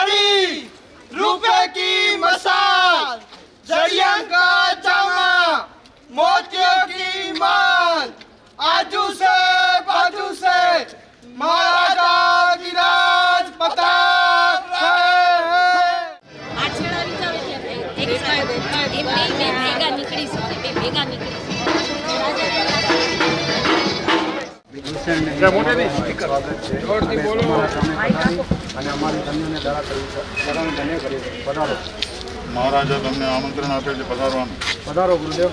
खड़ी रुपए की मसाल, जड़िया का जामा, मोतियों की माल, आजू से बाजू से महाराजा की राज बता महाराजा तमने आमंत्रण आपे छे पधारवानुं। पधारो गुरुदेव।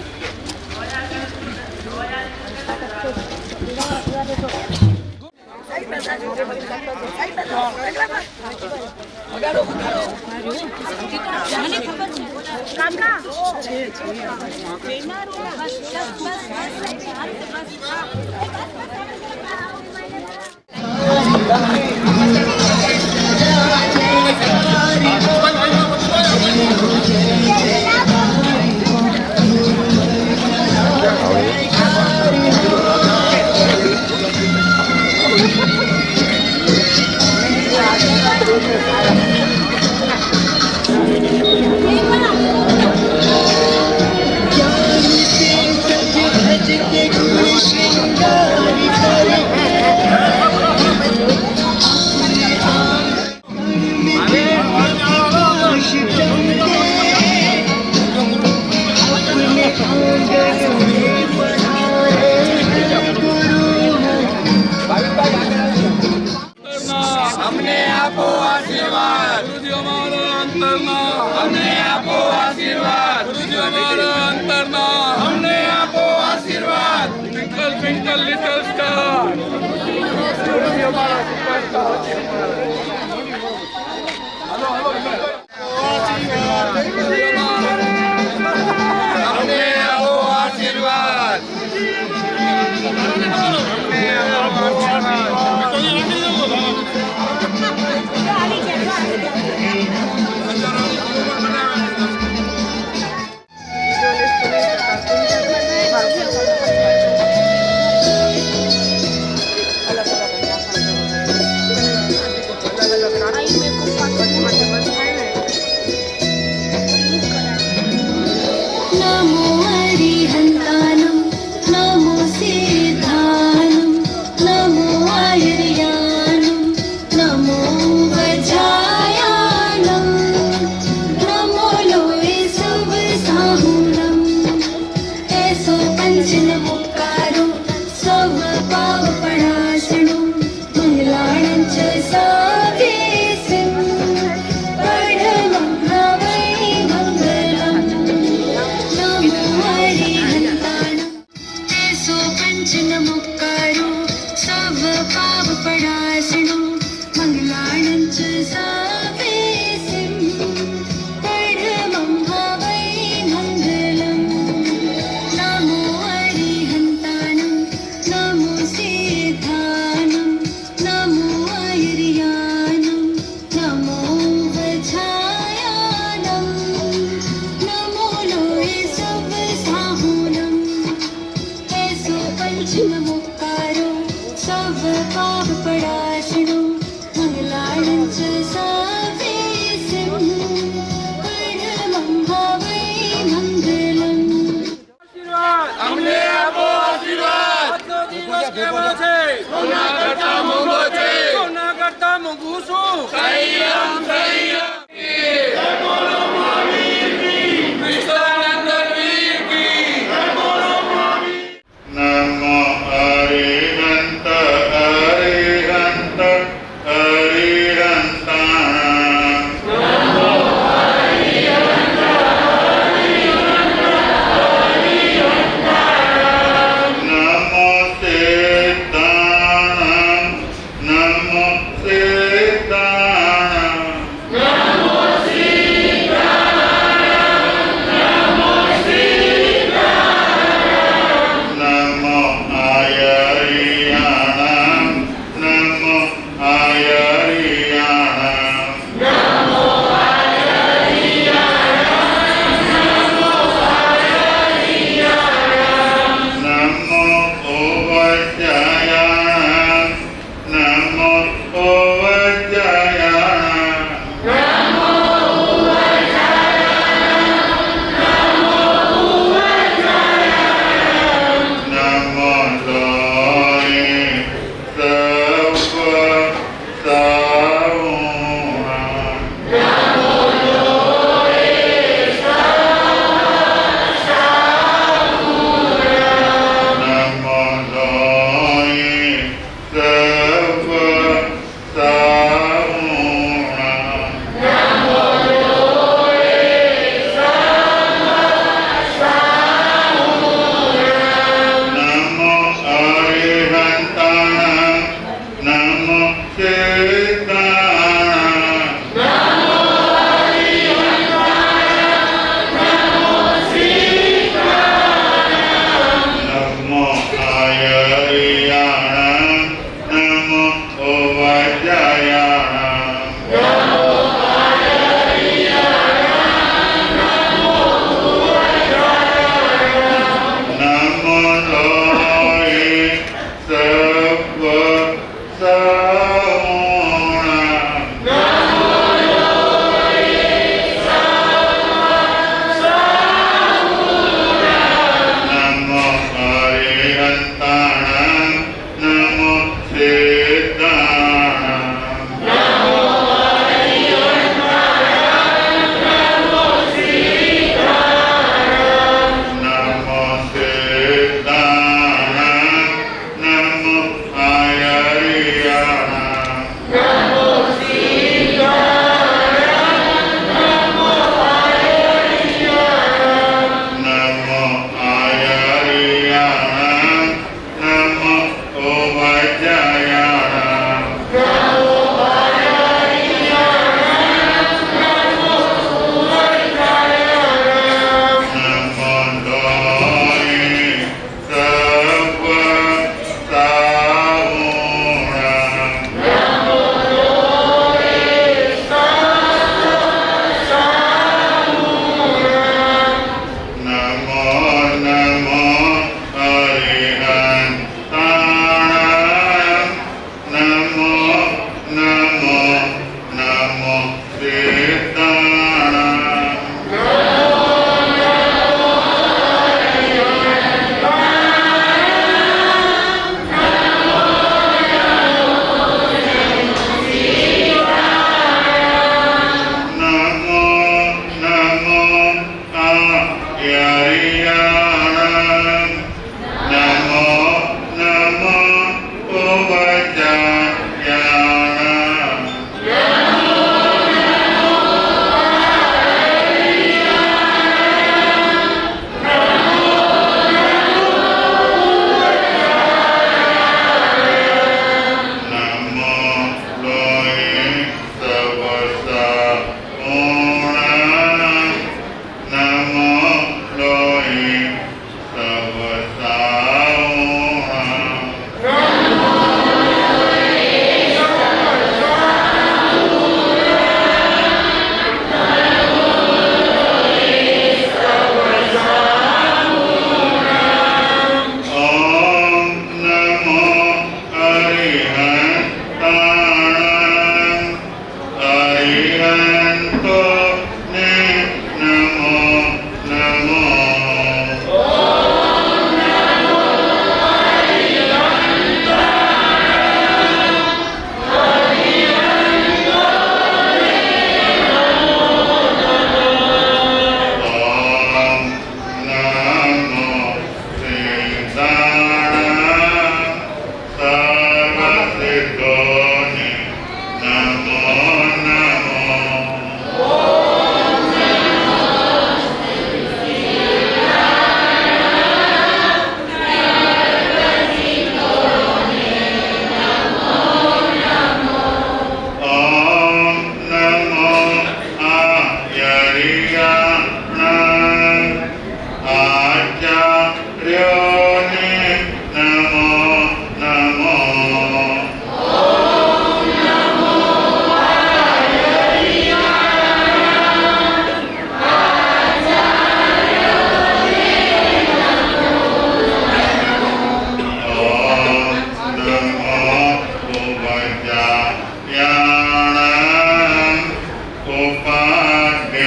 हमने आपो आशीर्वाद, गुरुजी हमारा अंतरना, हमने आपो आशीर्वाद, गुरुजी हमारा अंतरना, हमने आपो आशीर्वाद। ट्विंकल ट्विंकल लिटिल स्टार, गुरुजी हमारा सुपरस्टार। हमने आपो आशीर्वाद, हमने आपो आशीर्वाद। नमो हरिहन्तानं, नमो सिद्धानं, नमो आयुर्यानं, नमो वज्रायानं, नमो लोये शुभ साहुनं। ऐसो पंचनमुक्कारो सब पाव पणाशनो, मंगलानं च सावेसिं, पठनं हवै मंगलम्। नमो हरिहन्तानं, ऐसो पंचनमुक्कारो सब पाव पणाशनो, मंगलानं च सावेसिं, पठनं हवै मंगलम्। नमो हरिहन्तानं, नमो सिद्धानं, नमो आयुर्यानं, नमो वज्रायानं, नमो लोये शुभ साहुनं। ऐसो पंचनमुक्कारो सब पाप पणाशनो, मंगलानं च सावेसिं, पठनं हवै मंगलम्। हमने आपो आशीर्वाद। આજનો દિવસ કેવો છે? સોના કરતા મોંઘો છે, સોના કરતા મોંઘું શું? સંયમ સંયમ જય બોલો મહાવીર કી, વિશ્વાનંદ વીર કી, જય બોલો મહાવીર। नमो हरिहन्त हरिहन्त हरिहन्ताणाम्। नमो सिद्धाणां, नमो सिद्धाणां। नमो आयर्याणां, नमो आयर्याणां। नमो ओवज्रायाणां, नमो ओव નમો આયરિયાણ નમો ઓવજયાણ નમો લોય સવ સગુણા નમો હરિહંતાણ નમો સિદ્ધાણ નમો સિદ્ધાણ નમો આયરિયાણ નમો આયરિયાણ નમો ઓવજયાણ નમો લોય સવ સગુણા નમો નમો હરિહંતાણ નમો નમો નમો સિદ્ધાણ નમો નમો આયરિયાણ નમો નમો ઓવજયાણ નમો લોય સવ સગુણા નમો લોય સવ સગુણા ઓમ નમો હરિહંતાણ હરિહંતો ને નમો નમો ઓમ નમો સિદ્ધાણ સર્વસિદ્ધોને નમો નમો ઓમ નમો આયરિયાણ આચાર્યોને નમો નમો ઓમ નમો ઓવજયાણ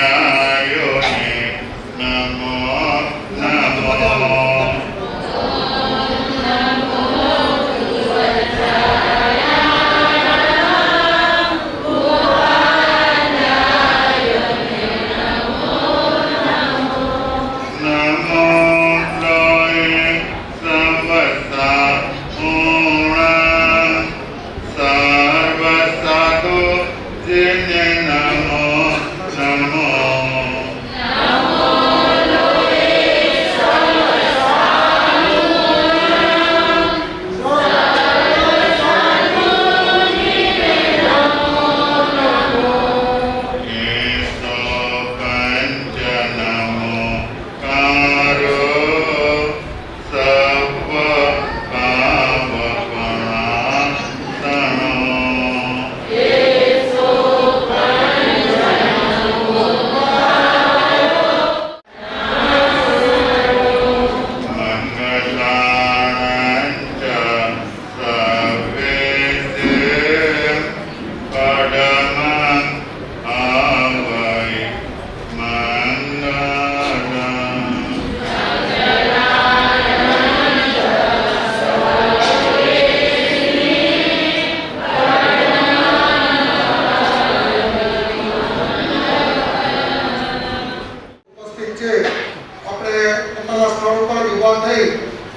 ઉપાધ્યાયોને નમો નમો નમો લોય સવ સગુણા સર્વ સાધુ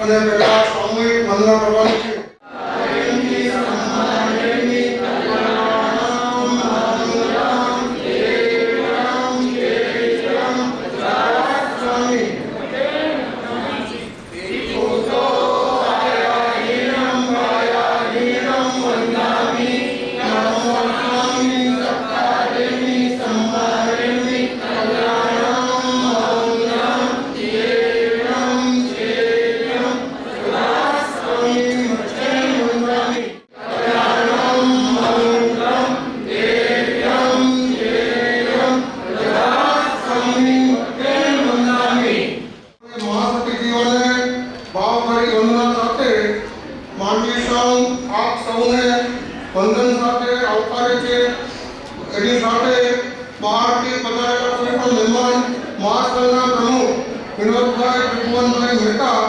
અને પહેલા સામૂહિક વંદના કરવાની છે. મહાસતીજીઓને ભાવભરી વંદના સાથે માનવી સંઘ આપ સૌને વંદન સાથે આવકારે છે. એની સાથે બહારથી પધારેલા કોઈ પણ મહેમાન મહાસંઘના પ્રમુખ વિનોદભાઈ ત્રિભુવનભાઈ મહેતા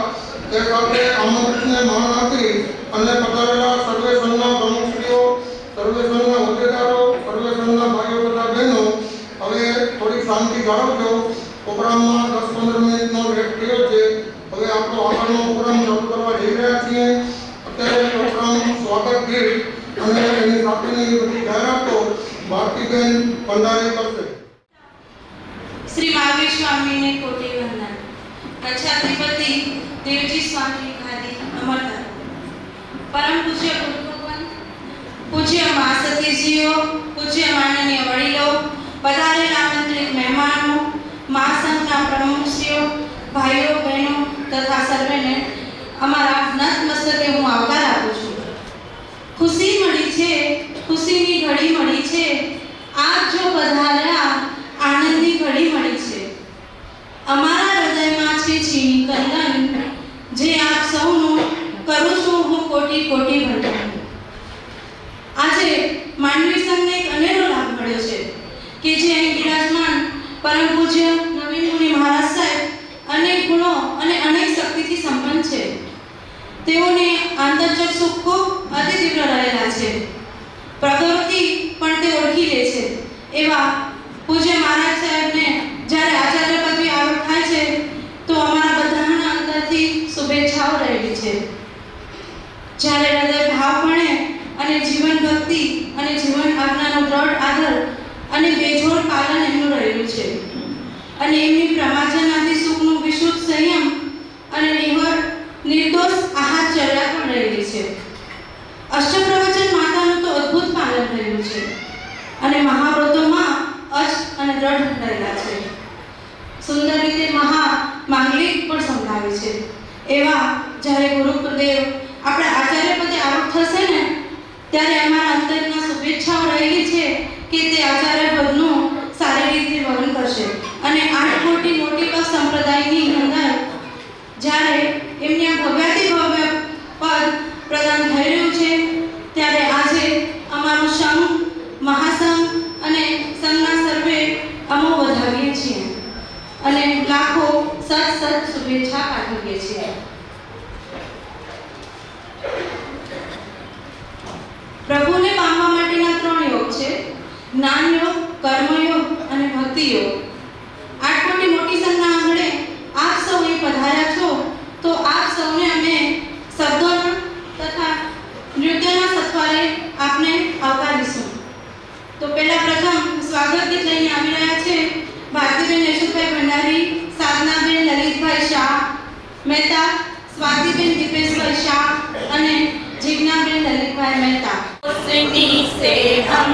એ સાથે આમંત્રિતને માન આપી અને પધારેલા સર્વે સંઘના પ્રમુખશ્રીઓ, સર્વે સંઘના હોદ્દેદારો, સર્વે સંઘના ભાઈઓ તથા બહેનો હવે થોડી શાંતિ જાળવજો. પ્રોગ્રામમાં 10-15 મિનિટનો લેટ થયો છે. હવે આપણો આગળનો પ્રોગ્રામ શરૂ કરવા જઈ રહ્યા છીએ. અત્યારે પ્રોગ્રામનું સ્વાગત ગીત અને એની સાથેની બધી જાહેરાતો ભારતીબેન ભંડારી કરશે. श्री महावीर स्वामी ने कोटि वंदन. प्रजाधिपति देवजी स्वामी खादी अमरता. परम पूज्य गुरु भगवान, पूज्य महासतीजीओ, पूज्य माननीय वડીલો, पधारेલા आमंत्रित મહેમાનો, મહાસંઘના પ્રમુખશ્રીઓ, ભાઈઓ બહેનો તથા સર્વેને અમારા નતમસ્તકે હું આવકાર આપું છું. ખુશી મળી છે, ખુશીની ઘડી મળી છે. આપ જો પધાર્યા આનંદની ઘડી મળી છે. અમારા હૃદયમાં છે છીણી કંદન, જે આપ સૌનું કરું છું હું કોટી કોટી વંદન. આજે માનવી સંઘને એક અનેરો લાભ મળ્યો છે કે જે અહીં બિરાજમાન પરમ પૂજ્ય નવીન મુનિ મહારાજ સાહેબ અનેક ગુણો અને અનેક શક્તિથી સંપન્ન છે. તેઓને આંતરચક્ષુ ખૂબ અતિ તીવ્ર રહેલા છે. પ્રકૃતિ પણ તે ઓળખી લે છે. એવા પૂજ્ય મહારાજ સાહેબને જ્યારે આચાર્ય પદવી આવડ થાય છે તો અમારા બધાના અંતરથી શુભેચ્છાઓ રહેલી છે. જ્યારે હૃદય ભાવપણે અને જીવન ભક્તિ અને જીવન આજ્ઞાનો દ્રઢ આદર અને બેજોડ પાલન એમનું રહેલું છે. અને એમની પ્રમાજનાથી સુખનું વિશુદ્ધ સંયમ અને નિર્દોષ આહારચર્યા પણ રહેલી છે. અષ્ટપ્રવચન માતાનું તો અદ્ભુત પાલન રહેલું છે અને મહાવ્રતોમાં અષ્ટ અને દ્રઢ રહેલા છે. સુંદર રીતે માંગલિક પણ સંભળાવે છે. એવા જ્યારે ગુરુદેવ આપણા આચાર્ય પદે આરૂઢ થશે ને ત્યારે અમારા અંતરના શુભેચ્છાઓ રહેલી છે કે તે આચાર્ય પદનું સારી રીતે વહન કરશે. અને 8 કોટી મોટી પદ સંપ્રદાયની અંદર જ્યારે એમની આ ભવ્યાતિ ભવ્ય પદ પ્રદાન થઈ રહ્યું છે ત્યારે આજે અમારું સંઘ, મહાસંઘ અને સંઘના સર્વે અમો વધાવીએ છીએ અને લાખો સત શુભેચ્છા પાઠવીએ છીએ. પ્રભુને પામવા માટેના 3 યોગ છે: જ્ઞાન યોગ, કર્મયોગ અને ભક્તિ યોગ. 8 કોટી મોટી સંઘના આંગણે આપ સૌ અહીં પધાર્યા છો તો આપ સૌને અમે શબ્દોના તથા નૃત્યના સથવારે આપને આવકારીશું. તો પહેલા પ્રથમ સ્વાગત ગીત લઈને આવી રહ્યા છે ભારતીબેન યશુભાઈ ભંડારી, સાધનાબેન લલિતભાઈ શાહ મહેતા, સ્વાતિબેન દીપેશભાઈ શાહ અને जिज्ञाबेन ललितभाई मेहता. रोशनी से हम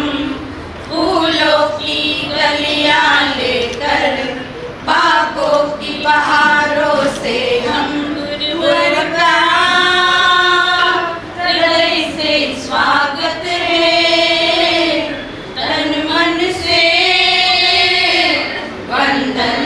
फूलों की गलियां लेकर बागों की बहारों से हम गुरुवर का हृदय से स्वागत है, तन मन से वंदन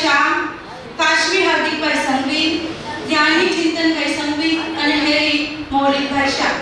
શાહ, કાશ્મી હાર્દિકભાઈ સંઘવી, ધ્યાની ચિંતનભાઈ સંઘવી અને હેરી મૌલિકભાઈ શાહ.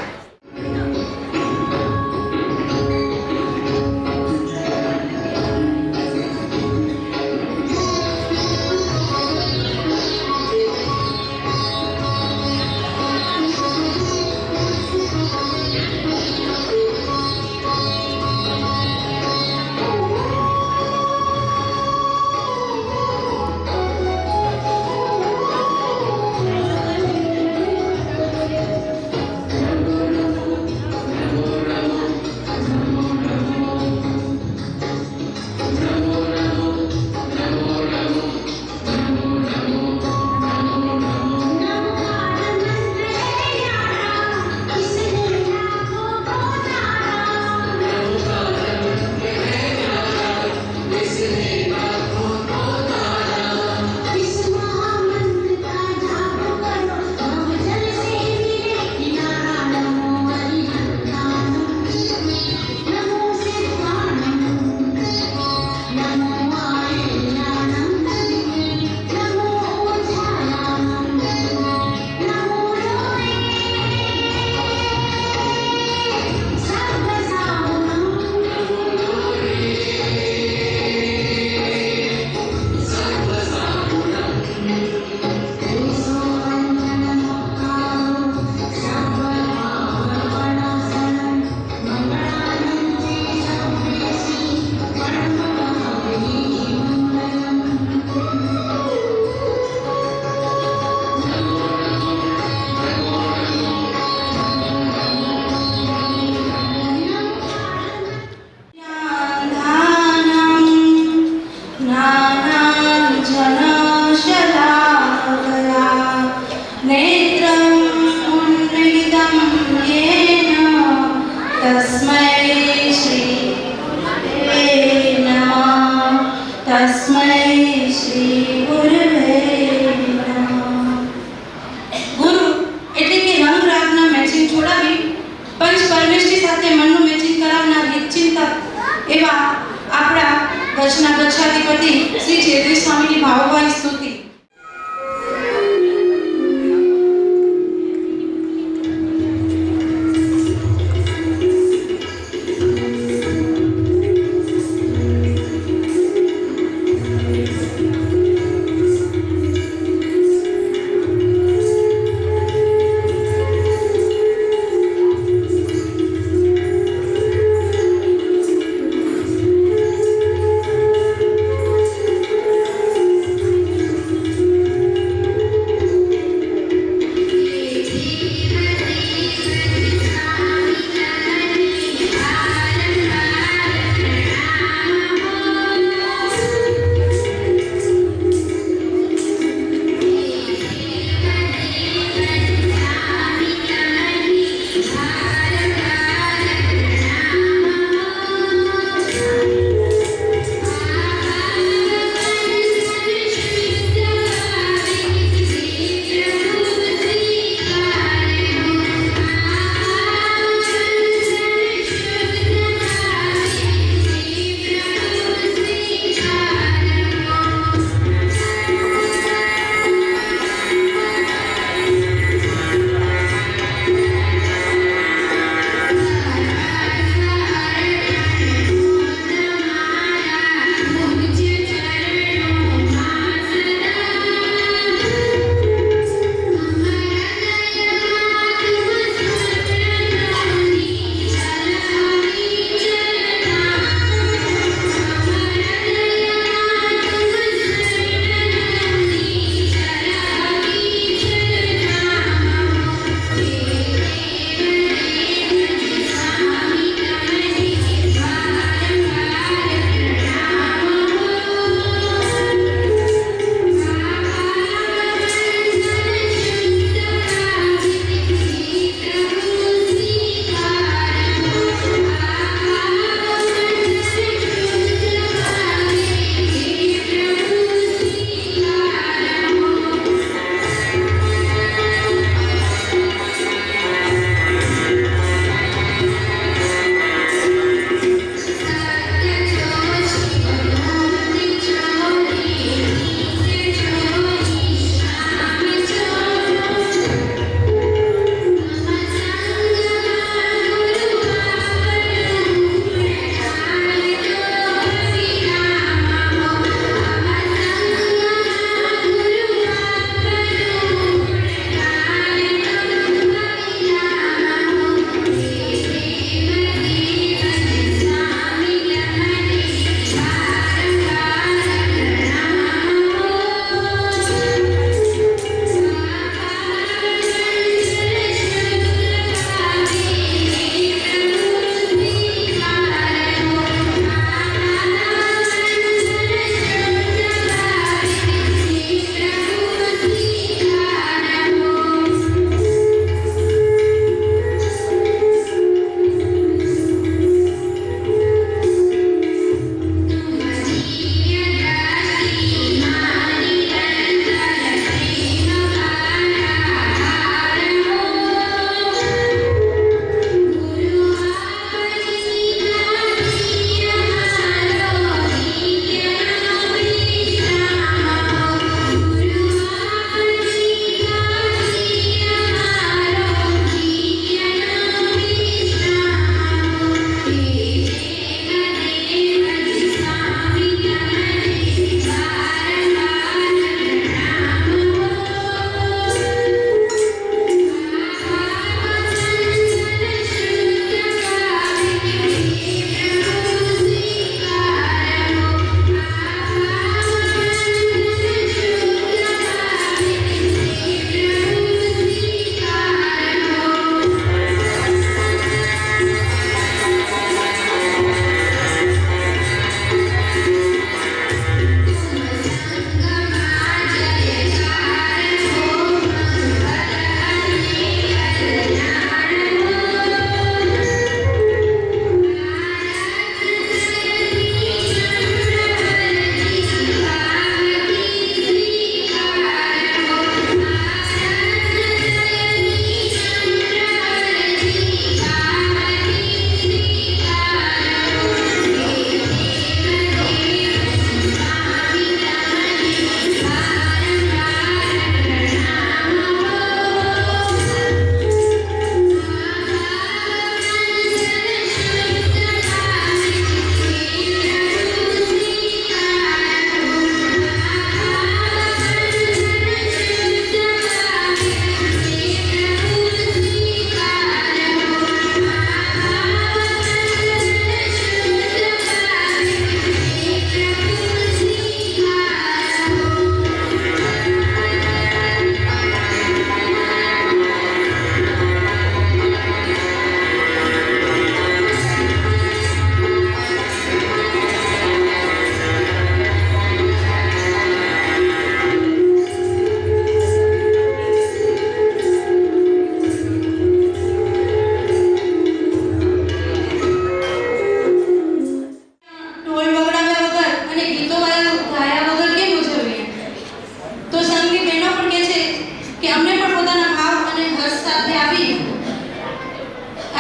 કે અમને પણ પોતાના ભાવ અને હર્ષ સાથે આવી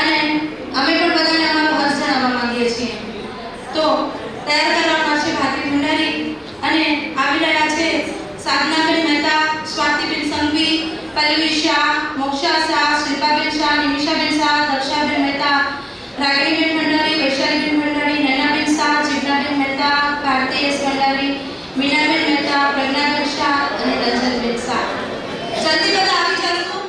અને અમે પણ બધાને અમારો હર્ષ જણાવવા માંગીએ છીએ. તો તૈયાર કરવાના છે ભારતી ભંડારી અને આવી રહ્યા છે સાધનાબેન મહેતા, સ્વાતિબેન સંઘવી, પલ્લવી શાહ, મોક્ષા શાહ, શિલ્પાબેન શાહ, નિમિષાબેન શાહ, દર્શાબેન મહેતા, રાગણીબેન ભંડારી, વૈશાલીબેન ભંડારી, નૈનાબેન શાહ, જીવનાબેન મહેતા, ભારતી એસ ભંડારી, મીનાબેન મહેતા, પ્રજ્ઞાબેન શાહ અને રંજનબેન શાહ. જલ્દી બધા આવી જશો.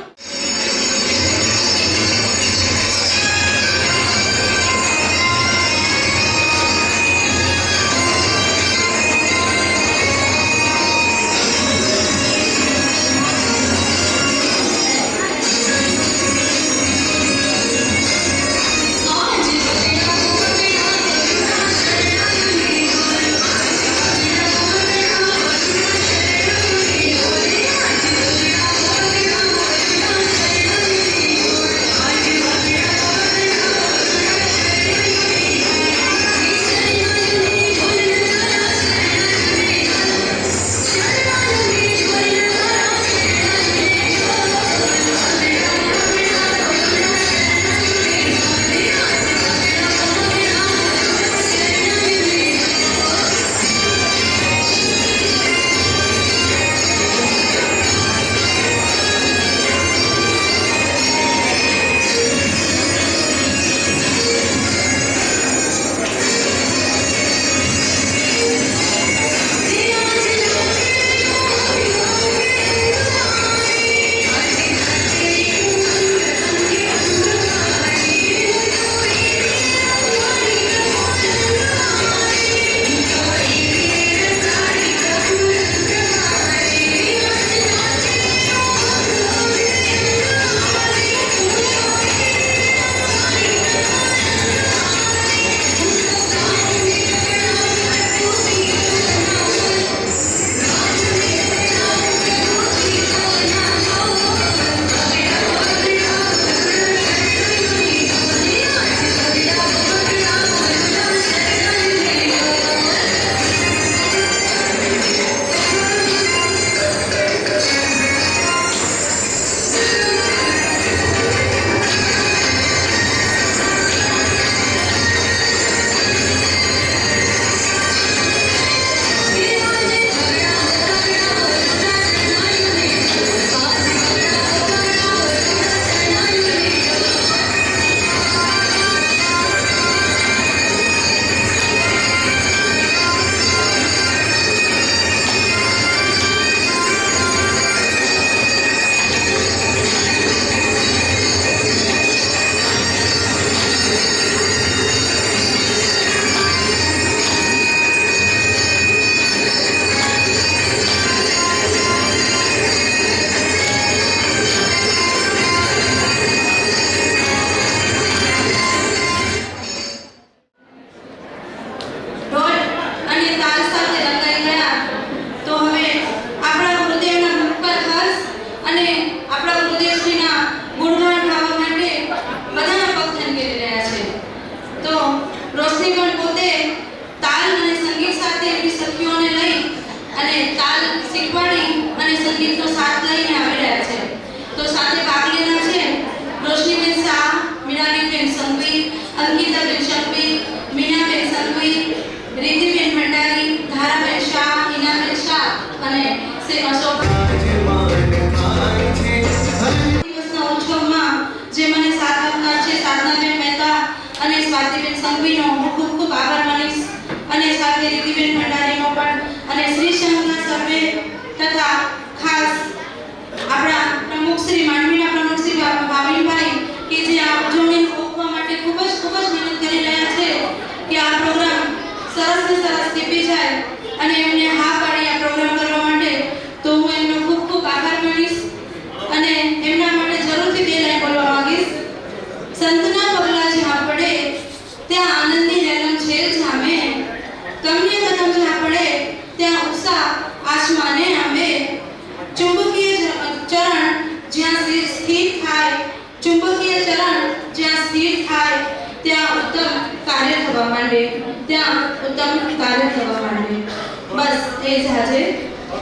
બસ એ જ આજે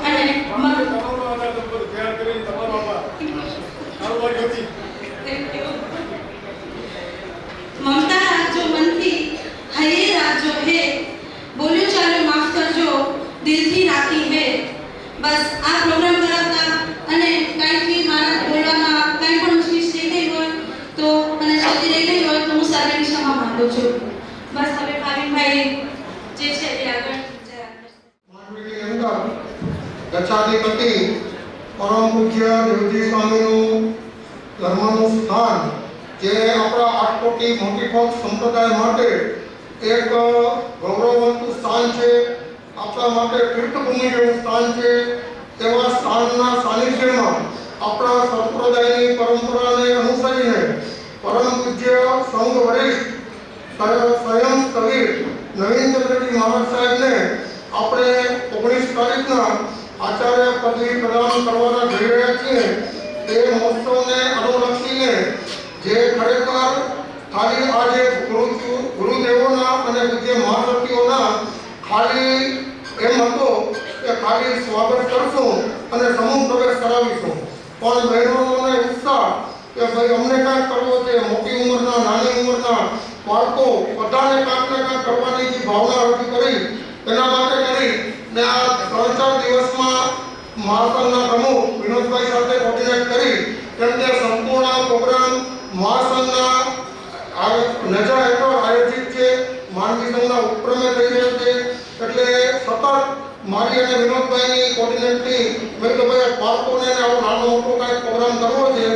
અને બસ આ પ્રોગ્રામ કરાવતા અને કાંઈથી મારા બોલવામાં કાંઈ પણ ઉશ્કેચ થઈ ગઈ હોય તો અને શરદી રહી ગઈ હોય તો હું સારી ક્ષમા માંગુ છું. બસ હવે ભાવિનભાઈ જે છે એ આગળ માંડવીની અંદર ગચ્છાધિપતિ પરમ પૂજ્ય દેવજી સ્વામીનું ધર્મનું સ્થાન જે આપણા આટકોટી મોટીકોટ સંપ્રદાય માટે એક ગૌરવવંતું સ્થાન છે, આપણા માટે તીર્થભૂમિ જેવું સ્થાન છે. તેવા સ્થાનના સાનિધ્યમાં આપણા સંપ્રદાયની પરંપરાને અનુસરીને પરમ પૂજ્ય સંઘ વરિષ્ઠ સ્વયં કવિ નવીનચંદ્રજી મહારાજ સાહેબને આપણે 19 તારીખના આચાર્ય પદવી પ્રદાન કરવાના જઈ રહ્યા છીએ. તે મહોત્સવને અનુલક્ષીને જે ખરેખર ખાલી આજે ગુરુદેવોના અને પૂજ્ય મહાશક્તિઓના ખાલી એમ હતો કે ખાલી સ્વાગત કરશું અને સમૂહ પ્રવેશ કરાવીશું, પણ બહેનોને ઉત્સાહ કે ભાઈ અમને કાંઈક કરવો છે, મોટી ઉંમરના નાની ઉંમરના બાળકો બધાને કાંઈક ને કાંઈક કરવાની જે ભાવના રજૂ કરી એના માટે કરી ને આ 3-4 દિવસમાં મહાસંઘના પ્રમુખ વિનોદભાઈ સાથે કોર્ડિનેટ કરી કેમ કે સંપૂર્ણ પ્રોગ્રામ મહાસંઘના નજર હેઠળ આયોજિત છે, માંડવી સંઘના ઉપક્રમે થઈ રહ્યો છે. એટલે સતત મારી અને વિનોદભાઈની કોર્ડિનેટની મેં તો ભાઈ બાળકોને આવો નાનો મોટો કાંઈક પ્રોગ્રામ કરવો છે,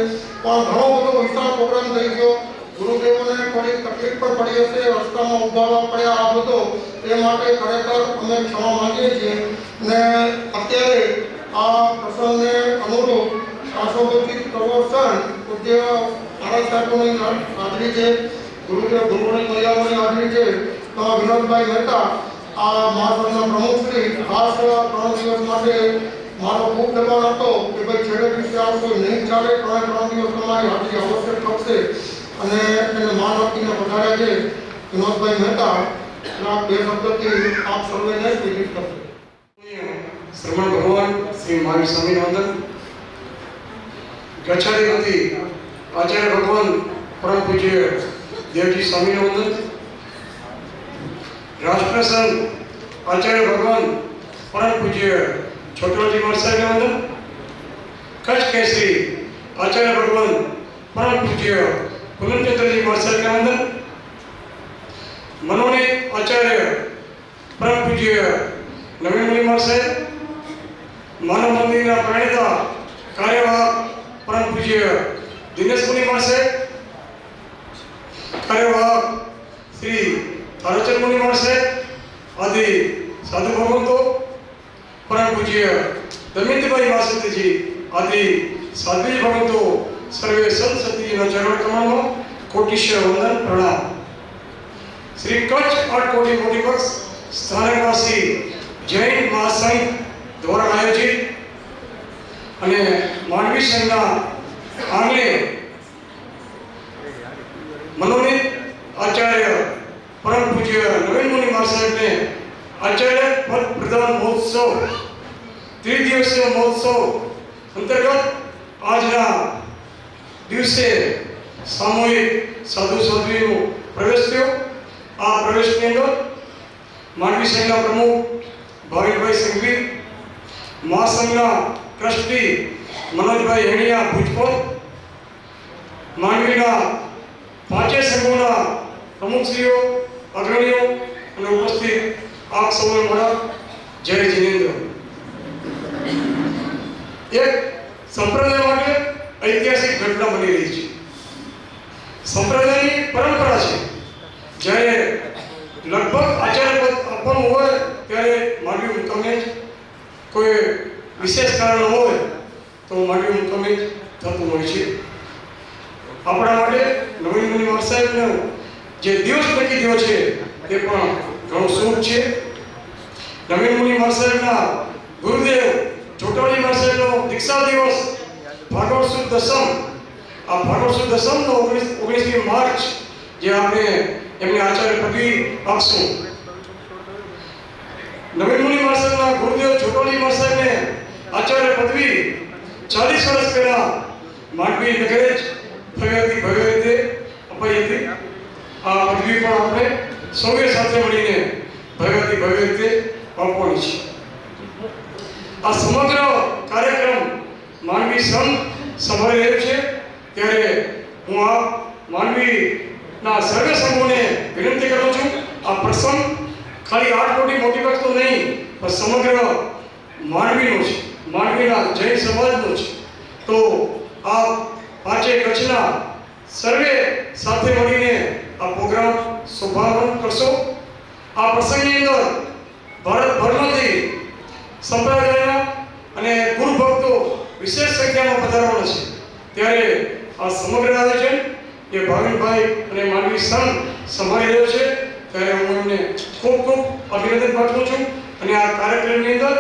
પણ ઘણો બધો વિશાળ પ્રોગ્રામ થઈ ગયો. ગુરુદેવોને થોડી તકલીફ પણ પડી હશે, રસ્તામાં ઊભા પડ્યા આ બધો, એ માટે ખરેખર અમે ક્ષમા માંગીએ છીએ. ને અત્યારે આ પ્રસંગને અનુરૂપ શાસ્ત્રોક્ત પ્રવચન પૂજ્ય મહારાજ સાહેબોની હાજરી છે, ગુરુદેવ ગુરુની કલ્યાણની હાજરી છે. વિનોદભાઈ મહેતા આ મહાસંઘના પ્રમુખ શ્રી ખાસ 3 દિવસ માટે મારો ખૂબ દબાણ હતો કે ભાઈ છેલ્લે દિવસે આવશો નહીં ચાલે, 3 દિવસ તમારી હાજરી આવશ્યક થશે અને એને માન આપીને વધાર્યા છે. વિનોદભાઈ મહેતા બે શબ્દથી આપ સર્વેને વિનંતી કરશે. શ્રમણ ભગવાન શ્રી મહાવીર સ્વામી વંદન. ગચ્છાધિપતિ આચાર્ય ભગવાન પરમ પૂજ્ય દેવજી સ્વામી વંદન. રાષ્ટ્રસંઘ આચાર્ય ભગવાન પરમ પૂજ્ય છોટરાજી મહારાજ વંદન. કચ્છ કેસરી આચાર્ય ભગવાન પરમ પૂજ્ય પૂનમચંદ્રજી મહારાજ વંદન. મનોનીત આચાર્ય પરમ પૂજ્ય નવીન મુનિ મહારાજ. માનવ મંદિરના પ્રણેતા કાર્યવાહક પરમ પૂજ્ય દિનેશ મુનિ મહારાજ. કાર્યવાહક શ્રી તારાચંદ મુનિ મહારાજ આદિ સાધુ ભગવંતો, પરમ પૂજ્ય દમયંતીભાઈ મહાસતીજી આદિ સાધ્વી ભગવંતો, સર્વે સંત સતીજીના ચરણ કમળમાં કોટિશ્ય વંદન પ્રણામ. શ્રી કચ્છ આટકોટી મોટીપક્ષ સ્થાનકવાસી જૈન મહાસંઘ દ્વારા આયોજિત અને માંડવી સંઘના આંગણે મનોનીત આચાર્ય પરમ પૂજ્ય નવીન મુનિ મહારાજને આચાર્ય પદ પ્રદાન મહોત્સવ 3 દિવસીય મહોત્સવ અંતર્ગત આજના દિવસે સામૂહિક સાધુ સાધ્વીનો પ્રવેશ થયો. આ પ્રવેશની અંદર માંડવી સંઘના પ્રમુખ ભાવિનભાઈ સંઘવી, મહાસંઘના ટ્રસ્ટી મનોજભાઈ હેણિયા ભુજપોર, માંડવીના 5 સંઘોના પ્રમુખશ્રીઓ, અગ્રણીઓ અને ઉપસ્થિત આપ સૌને મારા જય જિનેન્દ્ર. એક સંપ્રદાય માટે ઐતિહાસિક ઘટના બની રહી છે. સંપ્રદાયની પરંપરા છે, જ્યારે લગભગ આચાર્ય પદ આપવાનું હોય ત્યારે માંડવી મુકામે કોઈ વિશેષ કારણ હોય તો માંડવી મુકામે થતું હોય છે. આપણા માટે નવીન મુનિ મહારાજ સાહેબનો જે દિવસ નક્કી થયો છે તે પણ ઘણો શુભ છે. નવીન મુનિ મહારાજ સાહેબના ગુરુદેવ ચોટાડી મહારાજ સાહેબનો દીક્ષા દિવસ ભાગવત સુદ દસમ. આ ભાગવત સુદ દસમનો 19મી માર્ચ જે આપણે એમને આચાર્ય પદવી આપશું. નવીન મુનિ મહારાજ સાહેબના ગુરુદેવ ચોટાડી મહારાજ સાહેબને આચાર્ય પદવી 40 વર્ષ પહેલા માંડવી નગરે જ ભવ્ય રીતે અપાઈ હતી. આ પદવી પણ આપણે સૌએ સાથે મળીને ભવ્ય રીતે આપવાની છે. આ સમગ્ર કાર્યક્રમ માંડવી સંઘ સંભાળી રહ્યું છે, ત્યારે હું આ માંડવીના સર્વે સંઘોને વિનંતી કરું છું, આ પ્રસંગ ખાલી 8 કોટી મોટી વસ્તુ નહીં, પણ સમગ્ર માંડવીનો છે, માંડવીના જૈન સમાજનો છે. તો આ પાંચે કચ્છના સર્વે સાથે મળીને આ પ્રોગ્રામ શુભારંભ કરશો. આ પ્રસંગની અંદર ભારતભરમાંથી સંપ્રદાયના અને ગુરુ ભક્તો વિશેષ સંખ્યામાં પધારવાના છે. ત્યારે આ સમગ્ર આયોજન એ ભાવિનભાઈ અને માંડવી સંઘ સંભાળી રહ્યો છે, ત્યારે હું એમને ખૂબ ખૂબ અભિનંદન પાઠવું છું. અને આ કાર્યક્રમની અંદર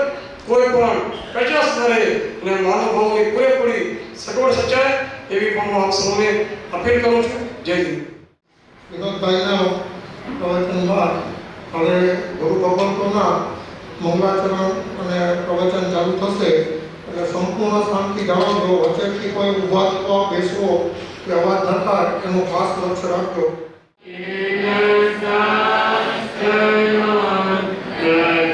કોઈ પણ કચાશ ન રહે અને મહાનુભાવોની પૂરેપૂરી સગવડ સચાય એવી પણ હું આપ સૌને અપીલ કરું છું. જય હિન્દ. વિનોદભાઈના પ્રવચન બાદ હવે ગુરુ ભગવંતોના મંગલાચરણ અને પ્રવચન ચાલુ થશે, એટલે સંપૂર્ણ શાંતિ જાળવજો. વચ્ચેથી કોઈ ઊભા થવા બેસવો કે અવાજ ન થાય એનું ખાસ લક્ષ્ય રાખજો. Jai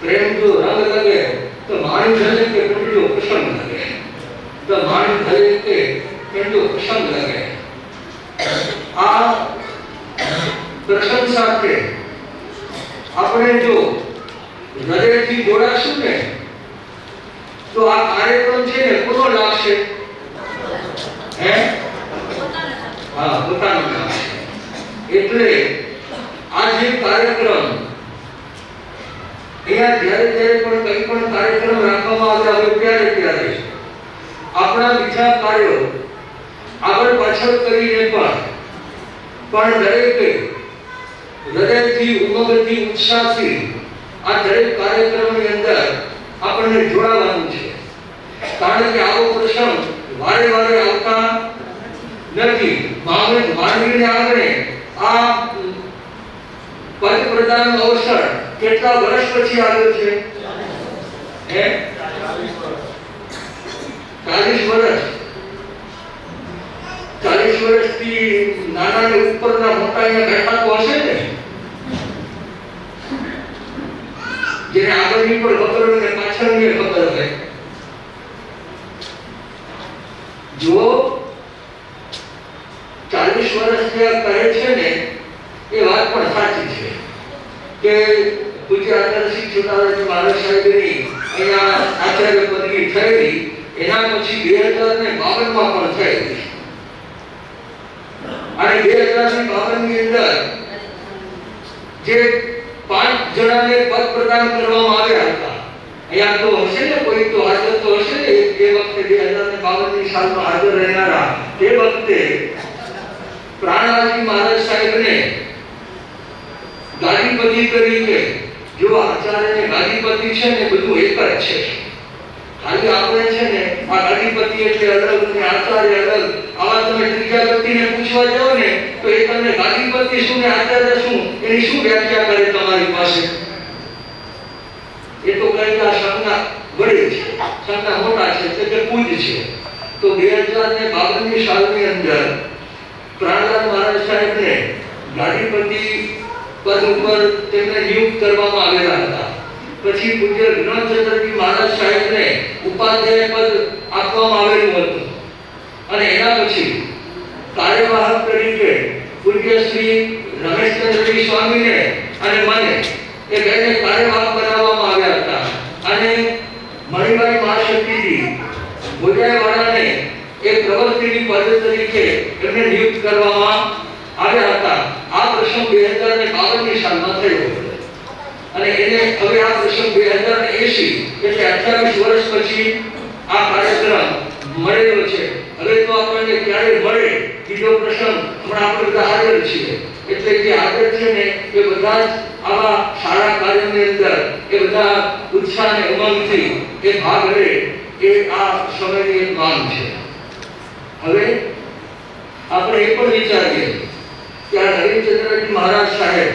પ્રેમ જો રંગ લગે તો માણી ધરે કે કંડો પ્રસંગ લગે, તો માણી ધરે કે કંડો પ્રસંગ લગે. આ પ્રસંગ સાથે આપણે જો હૃદયથી જોડાશું ને તો આ કાર્યક્રમ છે ને કોનો લાગશે? હે? હા, પોતાનો લાગશે. એટલે આ જે કાર્યક્રમ અહીંયા જ્યારે પણ કંઈ પણ કાર્યક્રમ રાખવામાં આવે ત્યારે આપણા બીજા કાર્યો આગળ પાછળ કરીને પણ દરેકે હૃદયથી ઉમંગથી ઉત્સાહથી આ દરેક કાર્યક્રમની અંદર આપણને જોડાવાનું છે. કારણ કે આવો પ્રસંગ વારે વારે આવતા નથી. માનવીને આપણે આ પદ પ્રદાન અવસર કેટલા વર્ષ પછી આવ્યો છે? 40 વર્ષ. 40 વર્ષથી નાના ને ઉપરના મોટા અહીંયા બેઠા તો હશે ને, જેને આગળની પણ ખબર હોય ને પાછળની ખબર હોય. જો 40 વર્ષ જે કહે છે ને એ વાત પણ સાચી છે કે પૂજ્ય આદર્શી છોટાઉદેપુર મહારાજ સાહેબની અહીંયા આચાર્ય પદવી થયેલી, એના પછી 2052 માં પણ થયેલી. અને 2052 ની અંદર જે 5 જણાને પદ પ્રદાન કરવામાં આવ્યા હતા, અહીંયા તો હશે ને કોઈ તો હાજર તો હશે ને એ વખતે 2052 ની સાલમાં હાજર રહેનારા. તે વખતે પ્રાણવાજી મહારાજ સાહેબને ગાદીપતિ તરીકે, જો આચાર્ય ને ગાદીપતિ છે ને બધું એક જ છે. ખાલી આપણે છે ને આ ગાદીપતિ એટલે અલગ અને આચાર્ય અલગ. આવા તમે ત્રીજા વ્યક્તિને પૂછવા જાઓ ને તો એ તમને ગાદીપતિ શું ને આચાર્ય શું એની શું વ્યાખ્યા કરે તમારી પાસે? એ તો કઈ આ સંજ્ઞા વડે છે, સંજ્ઞા મોટા છે એટલે પૂજ છે. તો 2052 ની સાલની અંદર પ્રાણલાલ મહારાજ સાહેબને ગાદીપતિ પદ ઉપર તેમને નિયુક્ત કરવામાં આવેલા હતા. પછી પૂજ્ય વિનોદચંદ્રજી મહારાજ સાહેબને ઉપાધ્યાય પદ આપવામાં આવેલું હતું. અને એના પછી કાર્યવાહક તરીકે પૂજ્ય શ્રી રમેશચંદ્રજી સ્વામીને અને મને એ બેને કાર્યવાહક બનાવવામાં આવ્યા હતા. અને મણિભાઈ મહાશક્તિજી ભોજાઈવાળાને એ પ્રવર્તિની પદ તરીકે એમને નિયુક્ત કરવામાં આવ્યા હતા. આ પ્રસંગ 2052 ની સાલમાં થયો અને એને હવે આ પ્રસંગ 2080 એટલે 28 વર્ષ પછી આ કાર્યક્રમ મળેલો છે. હવે તો આપણને ક્યારે મળે બીજો પ્રસંગ હમણાં આપણે બધા હાજર છીએ. એટલે જે હાજર છે ને એ બધા જ આવા સારા કાર્યોની અંદર એ બધા ઉત્સાહ અને ઉમંગથી એ ભાગ લે એ આ સમયની એક માંગ છે. હવે આપણે એ પણ વિચારીએ કે આ નવીનચંદ્રજી મહારાજ સાહેબ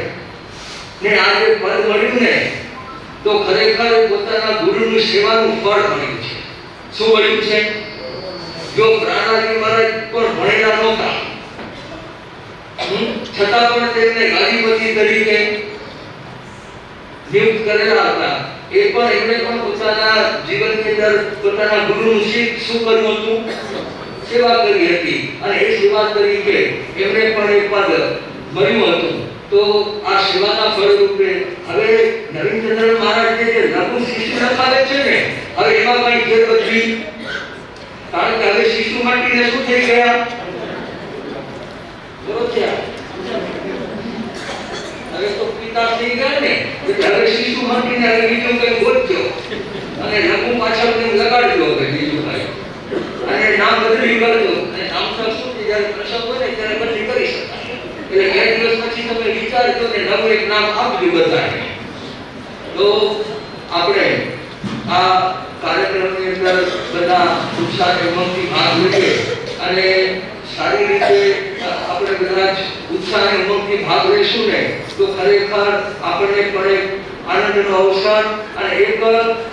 ને આ જે પદ મળ્યું ને તો ખરેખર પોતાના ગુરુની સેવાનું ફળ મળ્યું છે. શું મળ્યું છે? જો પ્રાણાજી મહારાજ પણ ભણેલા નહોતા છતાં પણ તેમને ગાદીપતિ તરીકે નિયુક્ત કરેલા હતા. એ પણ એમણે પણ પોતાના જીવનની અંદર પોતાના ગુરુનું શું કર્યું હતું? સેવા કરી હતી. અને એ સેવા તરીકે એમને પણ એક પદ મળ્યું હતું. તો આ સેવાના ફળ રૂપે હવે નવીનચંદ્ર મહારાજને જે લઘુ શિશુ લખાવે છે ને હવે એમાં કઈ ફેરબદલી, કારણ કે હવે શિશુ માટીને શું થઈ ગયા? હવે તો પિતા થઈ ગયા ને એટલે હવે શિશુ માટીને હવે બીજું કઈ ગોતજો અને લઘુ પાછળ લગાડજો. હવે બીજું કઈ અને નામ બદલી કરજો. અને નામ તો શું છે જ્યારે પ્રસંગ હોય ને ત્યારે બદલી કરી શકાય. એટલે 2 દિવસ પછી તમે વિચારજો ને નવું એક નામ આપજો બધાને. તો આપણે આ કાર્યક્રમની અંદર બધા ઉત્સાહ ઉમંગથી ભાગ લઈએ અને સારી રીતે આપણે બધા જ ઉત્સાહ અને ઉમંગથી ભાગ લઈશું ને તો ખરેખર આપણને પણ એક આનંદનો અવસર અને એક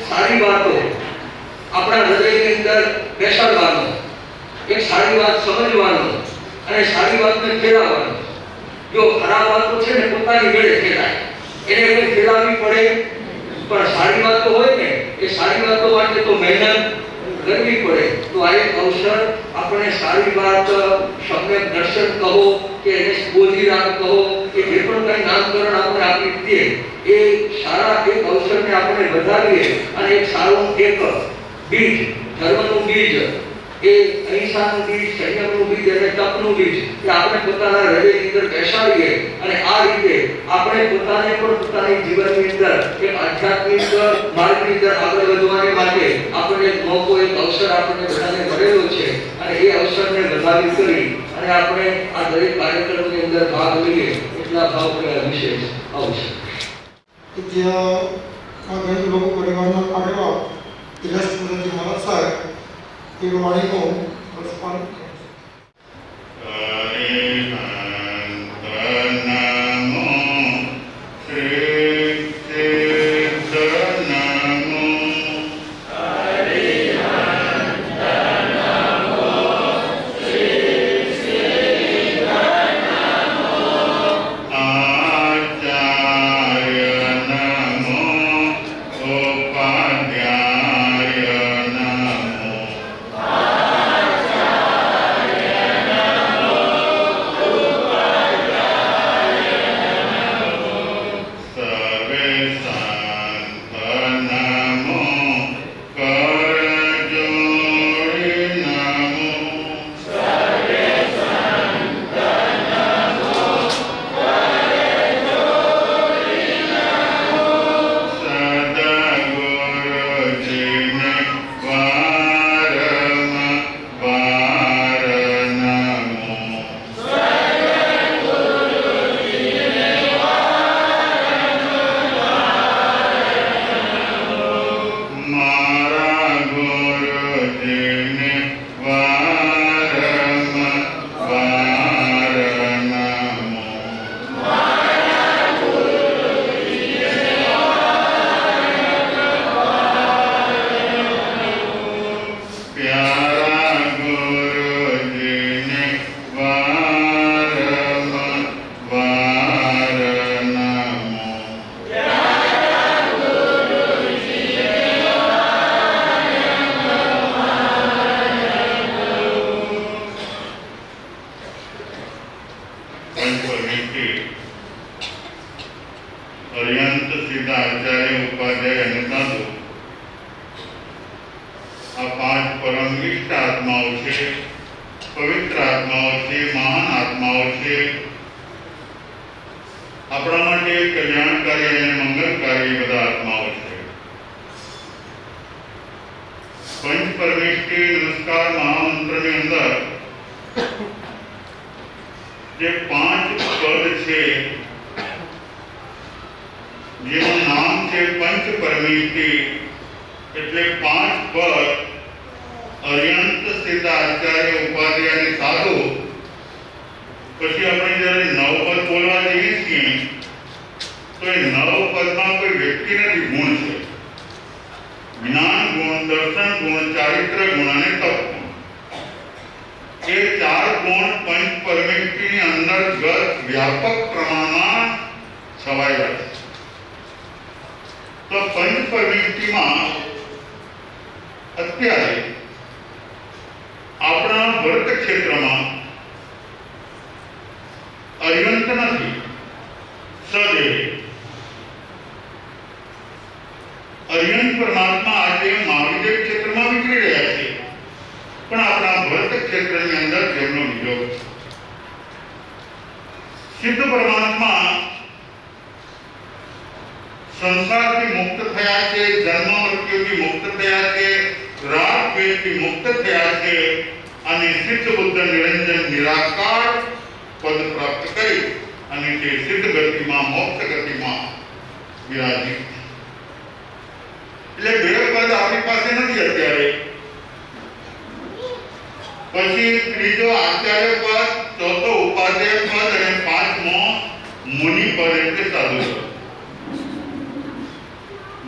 સારી વાતો આપણા હૃદયની અંદર બેસાડવાનો, એક સારી વાત સમજવાનો અને સારી વાતને ફેલાવવાનો. જો ખરાબ વાતો છે ને પોતાની વેળે ફેલાય, એને કોઈ ફેલાવવી પડે પણ સારી વાતો હોય ને એ સારી વાતો માટે તો મહેનત કરવી પડે. તો આ એક અવસર આપણે સારી વાત સમ્યક દર્શન કહો કે એને બોધિરાગ કહો કે જે પણ કંઈ નામકરણ આપણે આપી દઈએ એ સારા એક અવસરને આપણે વધારીએ અને એક સારું એક બીજ ધર્મનું બીજ એ અહિંસાનું બીજ સંયમનું બીજ અને તપનું બીજ એ આપણે પોતાના હૃદયની અંદર બેસાડીએ અને આ રીતે આપણે પોતાને પણ પોતાની જીવનની અંદર એક આધ્યાત્મિક માર્ગની અંદર આગળ વધવાને માટે આપણને એક મોકો એક અવસર આપણને બધાને મળેલો છે અને એ અવસરને વધારી કરી અને આપણે આ દરેક કાર્યક્રમની અંદર ભાગ લઈએ એટલા ભાવ વિશેષ અવસર. જ્યાં આ ગરીબ લોકો પરિવારના આગેવા ઇલાસ્ટપુરજી મહારાજ સાહેબ એ વાણીનો પ્રસ્પાન અર્યંત સીધા આચાર્ય ઉપાધ્યાય અને સાધુ આ પાંચ પરમ ઇષ્ટ આત્માઓ છે, પવિત્ર આત્માઓ છે, મહાન આત્માઓ છે. આપણા માટે કલ્યાણકારી અને મંગલકારી બધા આત્માઓ છે. પંચ પરમેષ્ઠી નમસ્કાર મહામંત્રની અંદર જે પાંચ પદ છે જેનું નામ છે પંચ પરમેષ્ઠી એટલે પાંચ પદ અર્યંત સીધા આચાર્ય ઉપાધ્યાય અને સાધુ. પછી આપણે જ્યારે નવ પદ બોલવા જઈએ છીએ તો એ નવ પદમાં કોઈ વ્યક્તિ નથી, ગુણ છે. જ્ઞાન ગુણ, દર્શન ગુણ, ચારિત્ર ગુણ અને તપ ગુણ. એ ચાર ગુણ પંચ પરમેષ્ઠીની અંતર્ગત વ્યાપક પ્રમાણમાં છવાયેલા છે. તો પંચ પરમેષ્ઠીમાં અત્યારે આપણા ભરત ક્ષેત્રમાં અર્યંત નથી, સદેવ. અર્યંત પરમાત્મા આજે મહાવીર ક્ષેત્રમાં વિચરી રહ્યા છે, પણ આપણા ભરત ક્ષેત્રની અંદર તેમનો નિયોગ છે. સિદ્ધ પરમાત્મા સંસારથી મુક્ત થયા છે, જન્મ મૃત્યુથી મુક્ત થયા છે, રાગ દ્વેષથી મુક્ત થયા છે અને સિદ્ધ બુદ્ધ નિરંજન નિરાકાર પદ પ્રાપ્ત કરી અને તે સિદ્ધ ગતિમાં, મોક્ષ ગતિમાં વિરાજિત. એટલે બે પદ આપણી પાસે નથી અત્યારે. પછી ત્રીજો આચાર્ય પદ, ચોથો ઉપાધ્યાય પદ અને પાંચમો મુનિ પદ એટલે સાધુ પદ.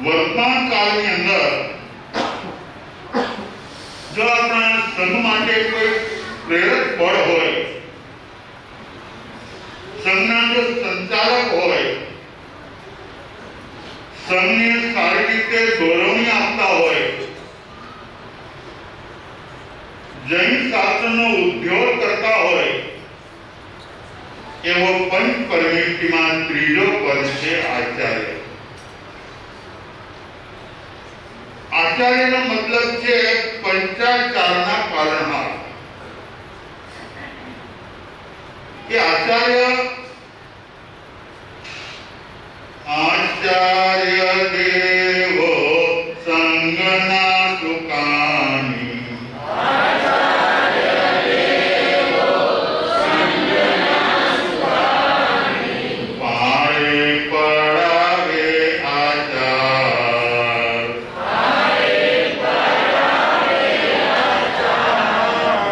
વર્તમાન કાળની અંદર જો આપણા સંઘ માટે કોઈ પ્રેરક બળ હોય, સંઘના જો સંચાલક હોય, સંઘને સારી રીતે ગૌરવણી આપતા હોય, જૈન શાસ્ત્રનો ઉદ્યોગ કરતા હોય એવો પંચ પરમેષ્ઠીમાં ત્રીજો પદ છે આચાર્ય. આચાર્યનો મતલબ છે પંચાચારના પાલનહાર. એ આચાર્ય આચાર્ય દેવો સંગના સુકાની પાળે પડાવે આચાર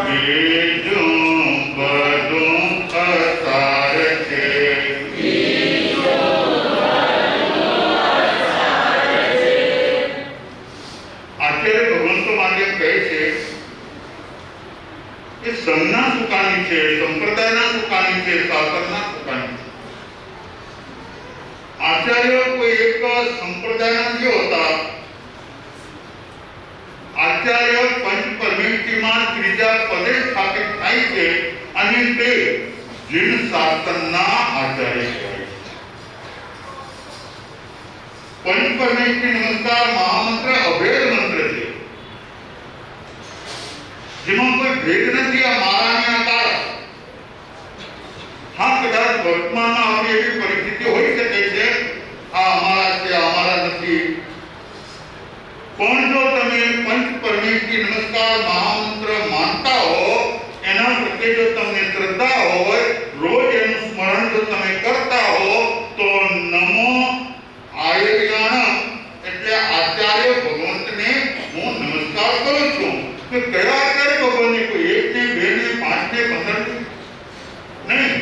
બીજું બધું અસાર છે. આચાર્ય ભગવંતો માટે કહે છે કે સંઘના સુકાની છે, સંપ્રદાયના સુકાની છે, શાસનના સુકાની છે. આચાર્ય કોઈ એક સંપ્રદાયના નથી હોતા. આચાર્ય પંચ પરમેષ્ઠીમાં ત્રીજા પદે સ્થાપિત થાય છે અને તે જૈન શાસનના આચાર્ય કહેવાય છે. પંચ પરમેષ્ઠી નમસ્કાર મહામંત્ર અભેદ મંત્ર છે, જેમાં કોઈ ભેદ નથી. આ મારાની આકાર. હા, કદાચ વર્તમાનમાં આપણી એવી પરિસ્થિતિ હોઈ શકે છે આ અમારા છે, અમારા નથી, પણ જો તમે પંચ પરમેષ્ઠી નમસ્કાર મહામંત્ર માનતા હો, એના પ્રત્યે જો તમને શ્રદ્ધા હોય, રોજ એનું સ્મરણ જો તમે કરતા હો, તો નમો આયર્યાણમ એટલે આચાર્ય ભગવંતને હું નમસ્કાર કરું છું. કે કયા આચાર્ય ભગવાનને? કોઈ એક ને, બે ને, 5 ને, 15 નહીં.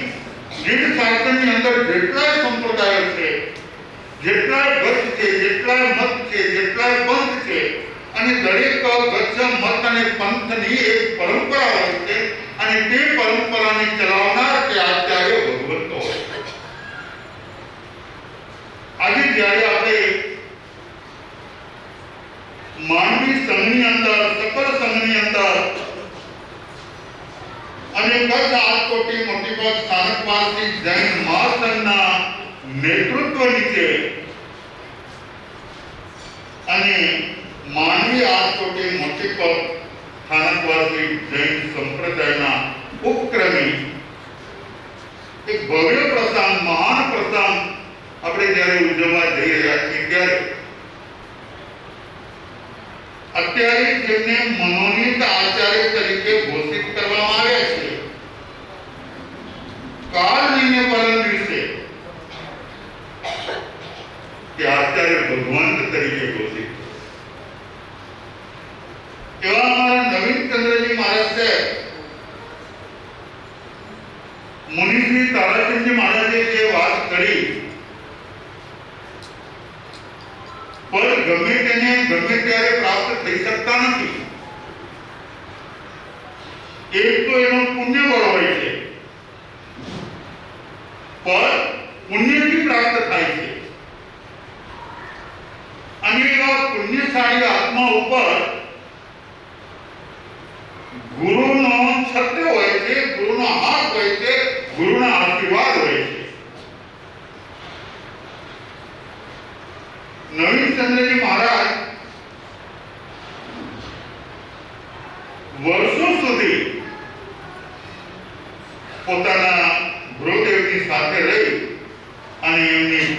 જૈન શાસ્ત્રની અંદર જેટલા સંપ્રદાયો છે, જેટલા ગચ્છ છે, જેટલા મત છે, જેટલા પંથ છે, અને દરેક ગચ્છ મત અને પંથની એક પરંપરા હોય છે અને તે પરંપરાને ચલાવનાર તે આચાર્ય ભગવંતો હોય. આજે જ્યારે આપણે માનવી સંઘની અંદર, સકલ સંઘની અંદર અને કચ્છ રાજકોટની મોટી પક્ષ સ્થાનકવાસી જૈન મહાસંઘના નેતૃત્વ નીચે અને માનવી રાજકોટની મોટી પક્ષ સ્થાનકવાસી જૈન સંપ્રદાયના ઉપક્રમી એક ભવ્ય પ્રસંગ, મહાન પ્રસંગ આપણે જ્યારે ઉજવવા જઈ રહ્યા છીએ, ત્યારે અત્યારે જેમને મનોનીત આચાર્ય તરીકે ઘોષિત કરવામાં આવ્યા છે, કાલ મહિને પરમ દિવસે તે આચાર્ય ભગવંત તરીકે ઘોષિત. એવા અમારા નવીનચંદ્રજી મહારાજ છે, મુનિશ્રી તારાચંદજી મહારાજે જે વાત કરી, પણ ગમે તેને ગમે ત્યારે પ્રાપ્ત થઈ શકતા નથી. એક તો એનો પુણ્ય બળ હોય છે, પણ પુણ્યથી પ્રાપ્ત થાય છે. અને એવા પુણ્યશાળી આત્મા ઉપર ગુરુનો છત્ર હોય છે, ગુરુનો હાથ હોય છે, ગુરુના આશીર્વાદ હોય છે. નવીનચંદ્રજી મહારાજ વર્ષો સુધી પોતાના ગુરુદેવની સાથે રહી અને એમની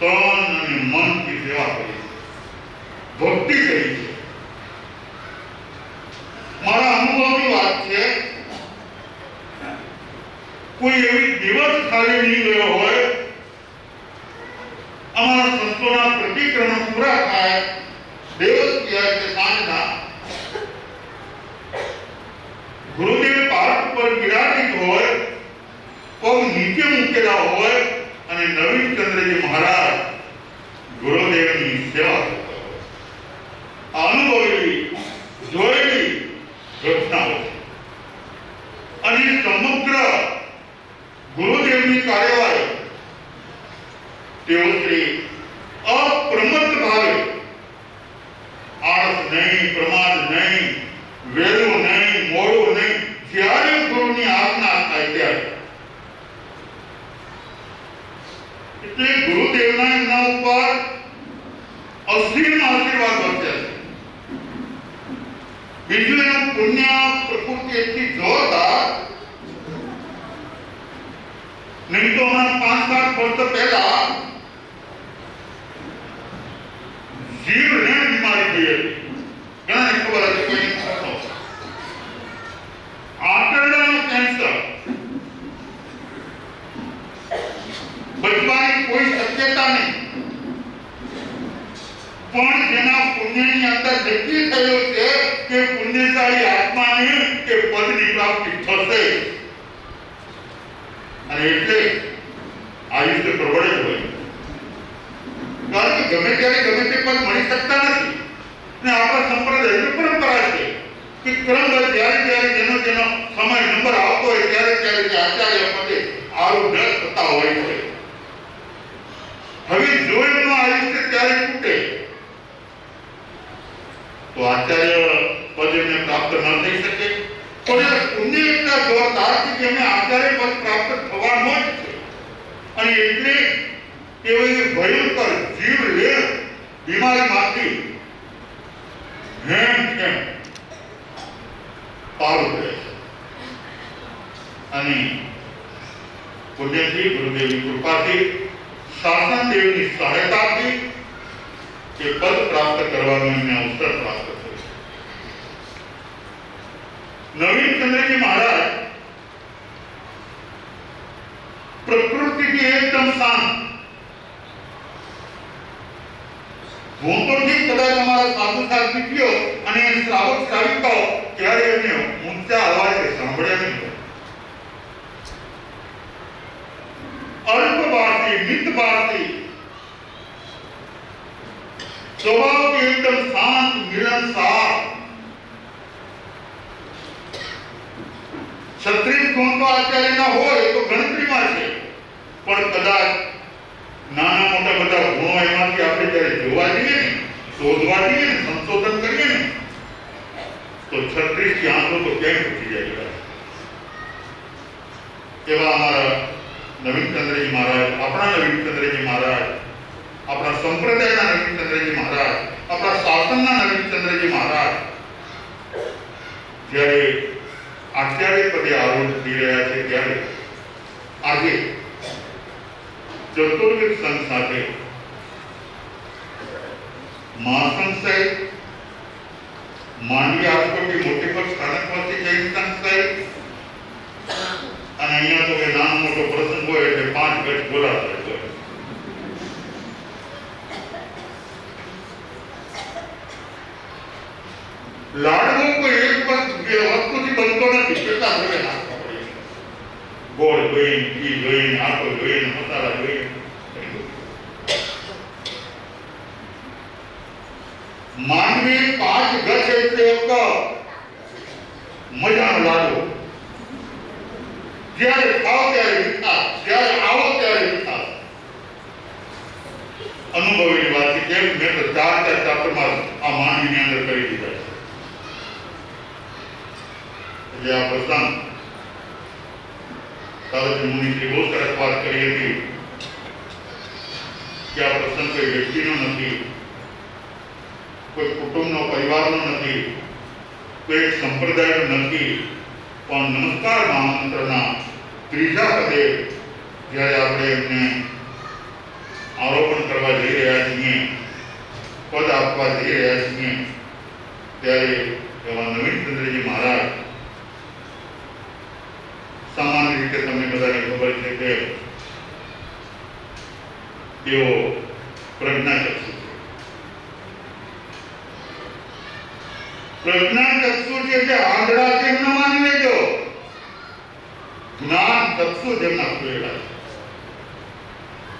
તન અને મનથી સેવા કરી, ભક્તિ કરી છે. મારા અનુભવની વાત છે, કોઈ એવી દિવસ ખાલી નહીં ગયો હોય અમારા સંતોના પ્રતિક્રમણ પૂરા થાય, દિવસ કહેવાય કે સાંજના ગુરુદેવ પાઠ ઉપર વિરાજિત હોય, પગ નીચે મૂકેલા હોય અને નવીનચંદ્રજી મહારાજ ગુરુદેવની સેવા કરતા હોય. અનુભવેલી, જોયેલી ઘટનાઓ અને સમગ્ર ગુરુદેવની કાર્યવાહી તેઓ શ્રી અપ્રમત્ત નહીં, પ્રમાદ નહીં, વહેલું નહીં, મોડું નહીં, જ્યારે ગુરુની આજ્ઞા થાય ત્યારે. એટલે ગુરુદેવના એમના ઉપર અસીમ આશીર્વાદ વર્તે છે. બીજું એનું પુણ્ય પ્રકૃતિ એટલી જોરદાર, નહીં તો હમણાં 5-7 વર્ષ પહેલા જીવલેણ બીમારી થઈ હતી. ઘણાને ખબર હતી કે આંતરડાનું કેન્સર. બચવાની કોઈ શક્યતા નહીં, પણ જેના પુણ્યની અંદર નક્કી થયું છે કે પુણ્યશાળી આત્માને કે પદની પ્રાપ્તિ થશે, અને એટલે આયુષ્ય પ્રબળે હોય. કારણ કે ગમે ત્યારે ગમે તે પદ મળી શકતા નથી. અને આપણા સંપ્રદાયની પરંપરા છે કે ક્રમબદ્ધ જ્યારે જેનો સમય નંબર આવતો હોય ત્યારે તે આચાર્ય પદે આરૂઢ થતા હોય છે. હવે જો એમનું આયુષ્ય ત્યારે તૂટે તો આચાર્ય પદ એમને પ્રાપ્ત ન થઈ શકે. પણ પુણ્ય એટલા જોરદાર કે જેને આચાર્ય પદ પ્રાપ્ત થવાનો જ છે. અને એટલે એવી ભયંકર જીવલેણ બીમારીમાંથી હેમ પાર ઉતરે છે. અને પુણ્યથી, ગુરુદેવની કૃપાથી, શાસન દેવની સહાયતાથી એ પદ પ્રાપ્ત કરવાનો એમને અવસર પ્રાપ્ત થયો. નવીનચંદ્રજી મહારાજ પ્રકૃતિથી એકદમ શાંત. હું તો ઠીક, કદાચ અમારા સાધુ સાધ્વીઓ અને શ્રાવક શ્રાવિકાઓ ત્યારે એમને ઊંચા અવાજે સાંભળ્યા નહીં. અલ્પવાસી, મિતવાસી, સ્વભાવથી એકદમ શાંત, મિલનસાર. ક્ષત્રિય ગુણ તો આચાર્યના હોય તો ગણતરીમાં છે, પણ કદાચ નાના મોટા બધા ગુણો એમાંથી આપણે જ્યારે જોવા જઈએ ને, શોધવા જઈએ ને, સંશોધન કરીએ ને, તો 36 આંકડો તો કેમ ઉઠી જાય. એવા અમારા નવીનચંદ્રજી મહારાજ, આપણા નવીનચંદ્રજી મહારાજ, આપણા સંપ્રદાયના નવીનચંદ્રજી મહારાજ, આપણા શાસનના નવીનચંદ્રજી મહારાજ જ્યારે આચાર્ય પદે આરૂઢ થઈ રહ્યા છે, ત્યારે આજે ચતુર્વિધ સંઘ સાથે મહાસંશય, માંડવી રાજકોટની મોટી પક્ષ સ્થાનકવાસી જૈન સંસ્થાએ, અને અહીંયા તો કે નાનો મોટો પ્રસંગ હોય એટલે 5 ગજ બોલાતા હોય. લાડવો કોઈ એક વસ્તુથી બનતો નથી. કેટલા હવે નાખવા પડે, ગોળ જોઈએ, ઘી જોઈએ, આટો જોઈએ, મસાલા જોઈએ. માંડવી 5 ગજ એટલે એક મજાનો લાડવો. જ્યારે ખાઓ ત્યારે મીઠાશ, જ્યારે આવો ત્યારે મીઠાશ. અનુભવેલી વાત છે. કેમ મેં તો 4 ચાપ્ટરમાં આ માંડવીની અંદર કરી દીધા છે. એટલે આ પ્રસંગ તારજી મુનિશ્રી બહુ સરસ વાત કરી હતી કે આ પ્રસંગ કોઈ વ્યક્તિનો નથી, કોઈ કુટુંબનો, પરિવારનો નથી, કોઈ એક સંપ્રદાયનો નથી, પણ નમસ્કાર મહામંત્રના ત્રીજા પદે જ્યારે આપણે એમને આરોપણ કરવા જઈ રહ્યા છીએ, પદ આપવા જઈ રહ્યા છીએ, ત્યારે એવા નવીનચંદ્રજી મહારાજ, સામાન્ય રીતે તમને બધાને ખબર છે કે તેઓ પ્રજ્ઞાચક્ષુ છે. પ્રજ્ઞાચક્ષુ છે જે આંધળા છે એમ ન માની લેજો. જ્ઞાન ચક્ષુ જેમના ખુલેલા છે.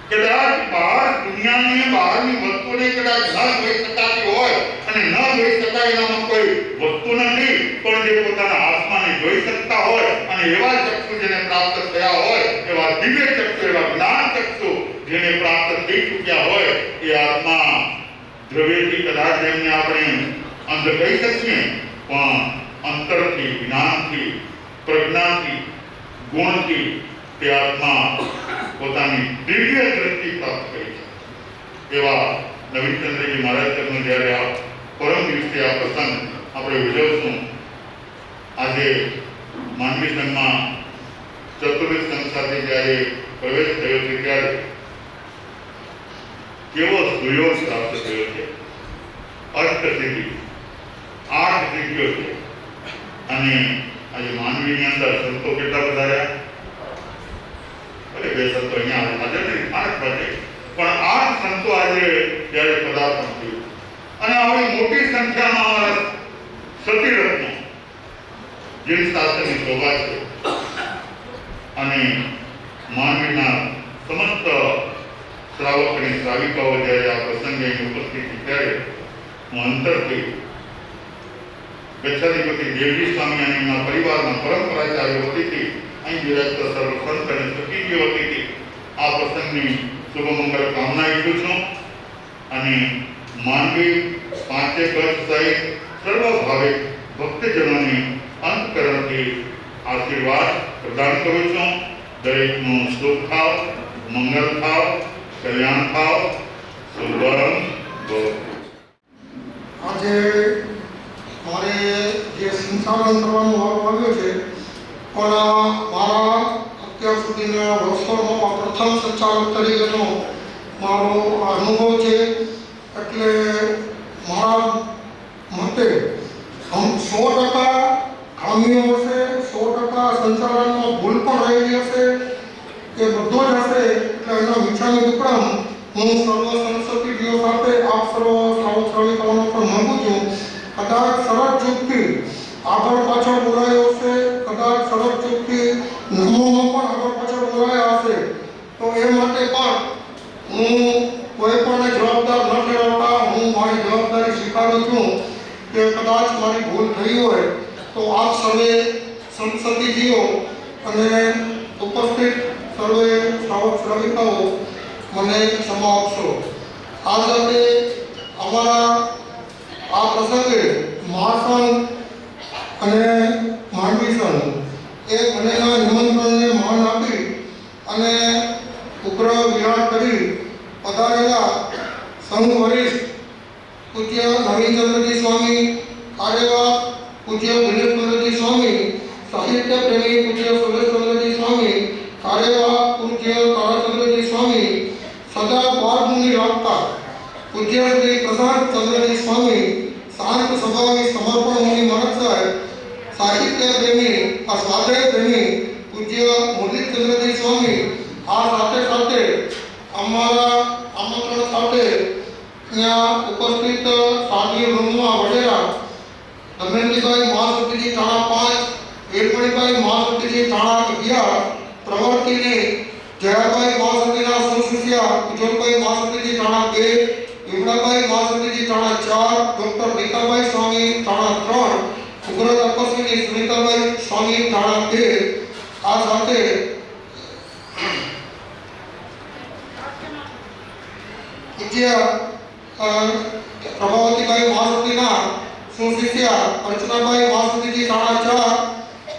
કદાચ બહાર દુનિયાની બહારની વસ્તુને કદાચ ન જોઈ શકાતી હોય અને ન જોઈ શકાય એનામાં કોઈ વસ્તુ નથી, પણ જે પોતાના આત્માને જોઈ શકતા હોય અને એવા ચક્ષુ જેને પ્રાપ્ત થયા હોય, એવા દિવ્ય ચક્ષુ, એવા જ્ઞાન ચક્ષુ જેને પ્રાપ્ત થઈ ચૂક્યા હોય, એ આત્મા દ્રવ્યથી કદાચ એમને આપણે અંધ કહી શકીએ પણ અંતરથી, જ્ઞાનથી, પ્રજ્ઞાથી, ગુણથી તે આત્મા પોતાની દિવ્ય દ્રષ્ટિ પ્રાપ્ત કરી છે. એવા નવીનચંદ્રજી મહારાજનો જ્યારે આ પરમ દિવસે આ પ્રસંગ આપણે ઉજવશું, આજે માનવી સંઘમાં ચતુર્વેદ સંઘ સાથે જ્યારે પ્રવેશ થયો છે ત્યારે કેવો સુયોગ પ્રાપ્ત થયો છે. અષ્ટસિદ્ધિ 8 સિદ્ધિઓ છે અને આજે માનવીની અંદર સંતો કેટલા બધા રહ્યા? ભલે 2 સંતો અહીંયા હાજર નથી, 8 પાસે પણ 8 સંતો આજે જ્યારે પદાર્પણ થયું અને આવી મોટી સંખ્યામાં અમારા સતીરત્નો જેની શાસ્ત્રની શોભા છે અને માનવીના સમસ્ત શ્રાવક અને શ્રાવિકાઓ જ્યારે આ પ્રસંગે ઉપસ્થિત ત્યારે હું અંતરથી ગચ્છાધિપતિ દેવજી સ્વામી અને એમના પરિવારના પરંપરાચાર્ય વતીથી અહીં બિરાજતા સર્વ સંત અને સખીજીઓ વતીથી આ પ્રસંગની શુભમંગલ કામના ઈચ્છું છું અને માનવી પાંચે કચ્છ સહિત સર્વ ભાવિક ભક્તજનોને અંતકરણથી આશીર્વાદ પ્રદાન કરું છું. દરેકનું સુખ થાવ, મંગળ થાવ, કલ્યાણ થાવ. શુભમ ભવ. આજે મારે જે સંચાલન કરવાનો વારો આવ્યો છે પણ મારા અત્યાર સુધીના વર્ષોમાં પ્રથમ સંચાલક તરીકેનો મારો અનુભવ છે. એટલે મારા મતે 100% ખામીઓ હશે, 100% સંચાલનમાં ભૂલ પણ રહેલી હશે, એ બધું જ હશે. એટલે એના મીઠાની દુકડમ હું સર્વ સંસ્કૃતિઓ સાથે આપ સર્વ શ્રાવક શ્રાવિકાઓનો પણ માંગુ છું. કદાચ સરળ ચૂકથી આગળ પાછળ બોલાયો હશે, કદાચ સરળ ચૂકથી નામોમાં પણ આગળ પાછળ બોલાયા હશે, તો એ માટે પણ હું કોઈ પણ જવાબદાર ન ઠેરવતા હું મારી જવાબદારી સ્વીકારું છું કે કદાચ મારી ભૂલ થઈ હોય તો આપ સર્વે સંસદીજીઓ અને ઉપસ્થિત સર્વે શ્રાવક શ્રાવિકાઓ મને ક્ષમા આપશો. આ સાથે અમારા આ પ્રસંગે મહાસંઘ અને માંડવી સંઘ એ બંનેના નિમંત્રણને માન આપી અને ઉગ્ર વિહાર કરી પધારેલા સંઘ વરિષ્ઠ પૂજ્ય નવીનચંદ્રજી સ્વામી, કાર્યવાહ પૂજ્ય દિનેશચંદ્રજી સ્વામી, સાહિત્ય પ્રેમી પૂજ્ય સુરેશચંદ્રજી સ્વામી, કાર્યવાહ પૂજ્ય તારાચંદ્રજી સ્વામી, સદા બાળમુનિ રાખતા પૂજ્ય શ્રી પ્રશાંત ચંદ્રજી સ્વામી, શાંત સ્વભાવી સમર્પણ મુનિ મહારાજ સાહેબ, સાહિત્ય પ્રેમી આ સ્વાધ્યાય પ્રેમી પૂજ્ય મુરલીચંદ્રજી સ્વામી, આ સાથે સાથે અમારા આમંત્રણ સાથે ત્યાં ઉપસ્થિત સાધ્વી વૃંદમાં વડેરા દમયંતીભાઈ મહાસતીજી થાણા 5, વીરમણીભાઈ મહાસતીજી થાણા 11, પ્રવર્તિની જયાભાઈ મહાસતીના સુશિષ્યા ઉજ્જવલભાઈ મહાસતીજી થાણા 2, વિમળાભાઈ મહાસતીજી થાણા 4, ડોક્ટર ભીખાભાઈ સ્વામી થાણા 3, ઉગ્ર તપસ્વીની સુનીતાભાઈ સ્વામી થાણા 13. આ સાથે પૂજ્ય પ્રભાવતીભાઈ મહાસતીના સુશિષ્યા અર્ચનાભાઈ મહાસતીજી થાણા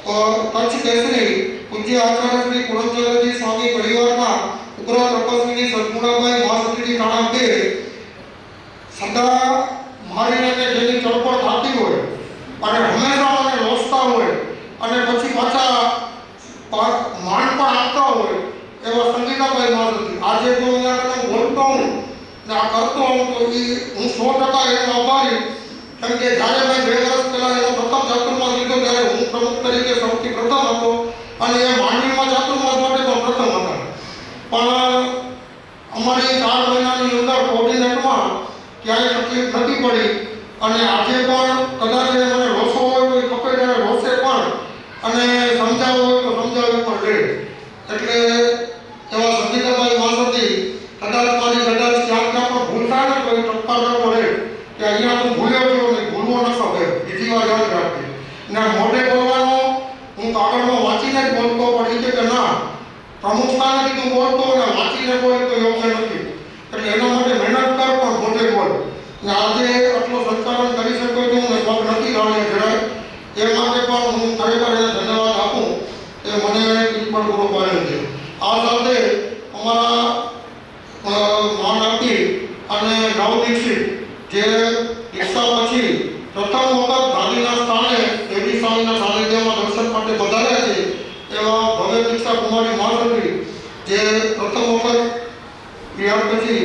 4, કચ્છ કેસરી પૂજ્ય આચાર્ય શ્રી પૂરણચંદ્રજી સ્વામી પરિવારના ઉગ્ર તપસ્વીની સદગુણાભાઈ મહાસતીજી થાણા 2. સદા મારી અને જેની ચળપળ થતી હોય અને હંમેશા મને લોસતા હોય અને પછી પાછા માન પણ આપતા હોય એવા સંગીતાભાઈ મહાસતી. આજે જો અહીંયા તમે બોલતો હું ને આ કરતો હું તો એ હું 100% એનો આભારી. કેમ કે જ્યારે મેં 2 વર્ષ પહેલાં એનો પ્રથમ ચાતુર્માસ લીધો ત્યારે હું પ્રમુખ તરીકે સૌથી પ્રથમ હતો અને એ માંડવીમાં ચાતુર્માસ માટે પણ પ્રથમ હતા. પણ અમારી 4 મહિનાની અંદર કોર્ડિનેટમાં ક્યાંય તકલીફ નથી પડી અને આજે પણ કદાચ મને રોસો હોય તો કપે ત્યારે રોસે પણ અને સમજાવવો હોય તો સમજાવવી પણ લે. એટલે એવા સંગીતાભાઈ મહાસતી કદાચ મારી કદાચ ક્યાં પણ ભૂલ થાય ને તો એ ટપકા કરવો રહે કે અહીંયા તું ભૂલ્યો છો ને ભૂલવો ન શકે. બીજી વાર યાદ રાખજે ને મોઢે બોલવાનો હું કાગળમાં વાંચીને જ બોલતો પણ એ કે ના પ્રમુખ સ્થાનેથી તું બોલતો ને વાંચીને બોલ તો યોગ્ય નથી. એટલે એના માટે મહેનત કર પણ મોઢે બોલ ને આજે આટલો સંચાલન કરી શકો છું પછી પ્રથમ વખત ગાંધીના સ્થાને દેવી સ્વામીના સાનિધ્યમાં દર્શન માટે પધાર્યા છે એવા ભવ્ય દીક્ષા કુમારી મહાસતી જે પ્રથમ વખત બિહાર પછી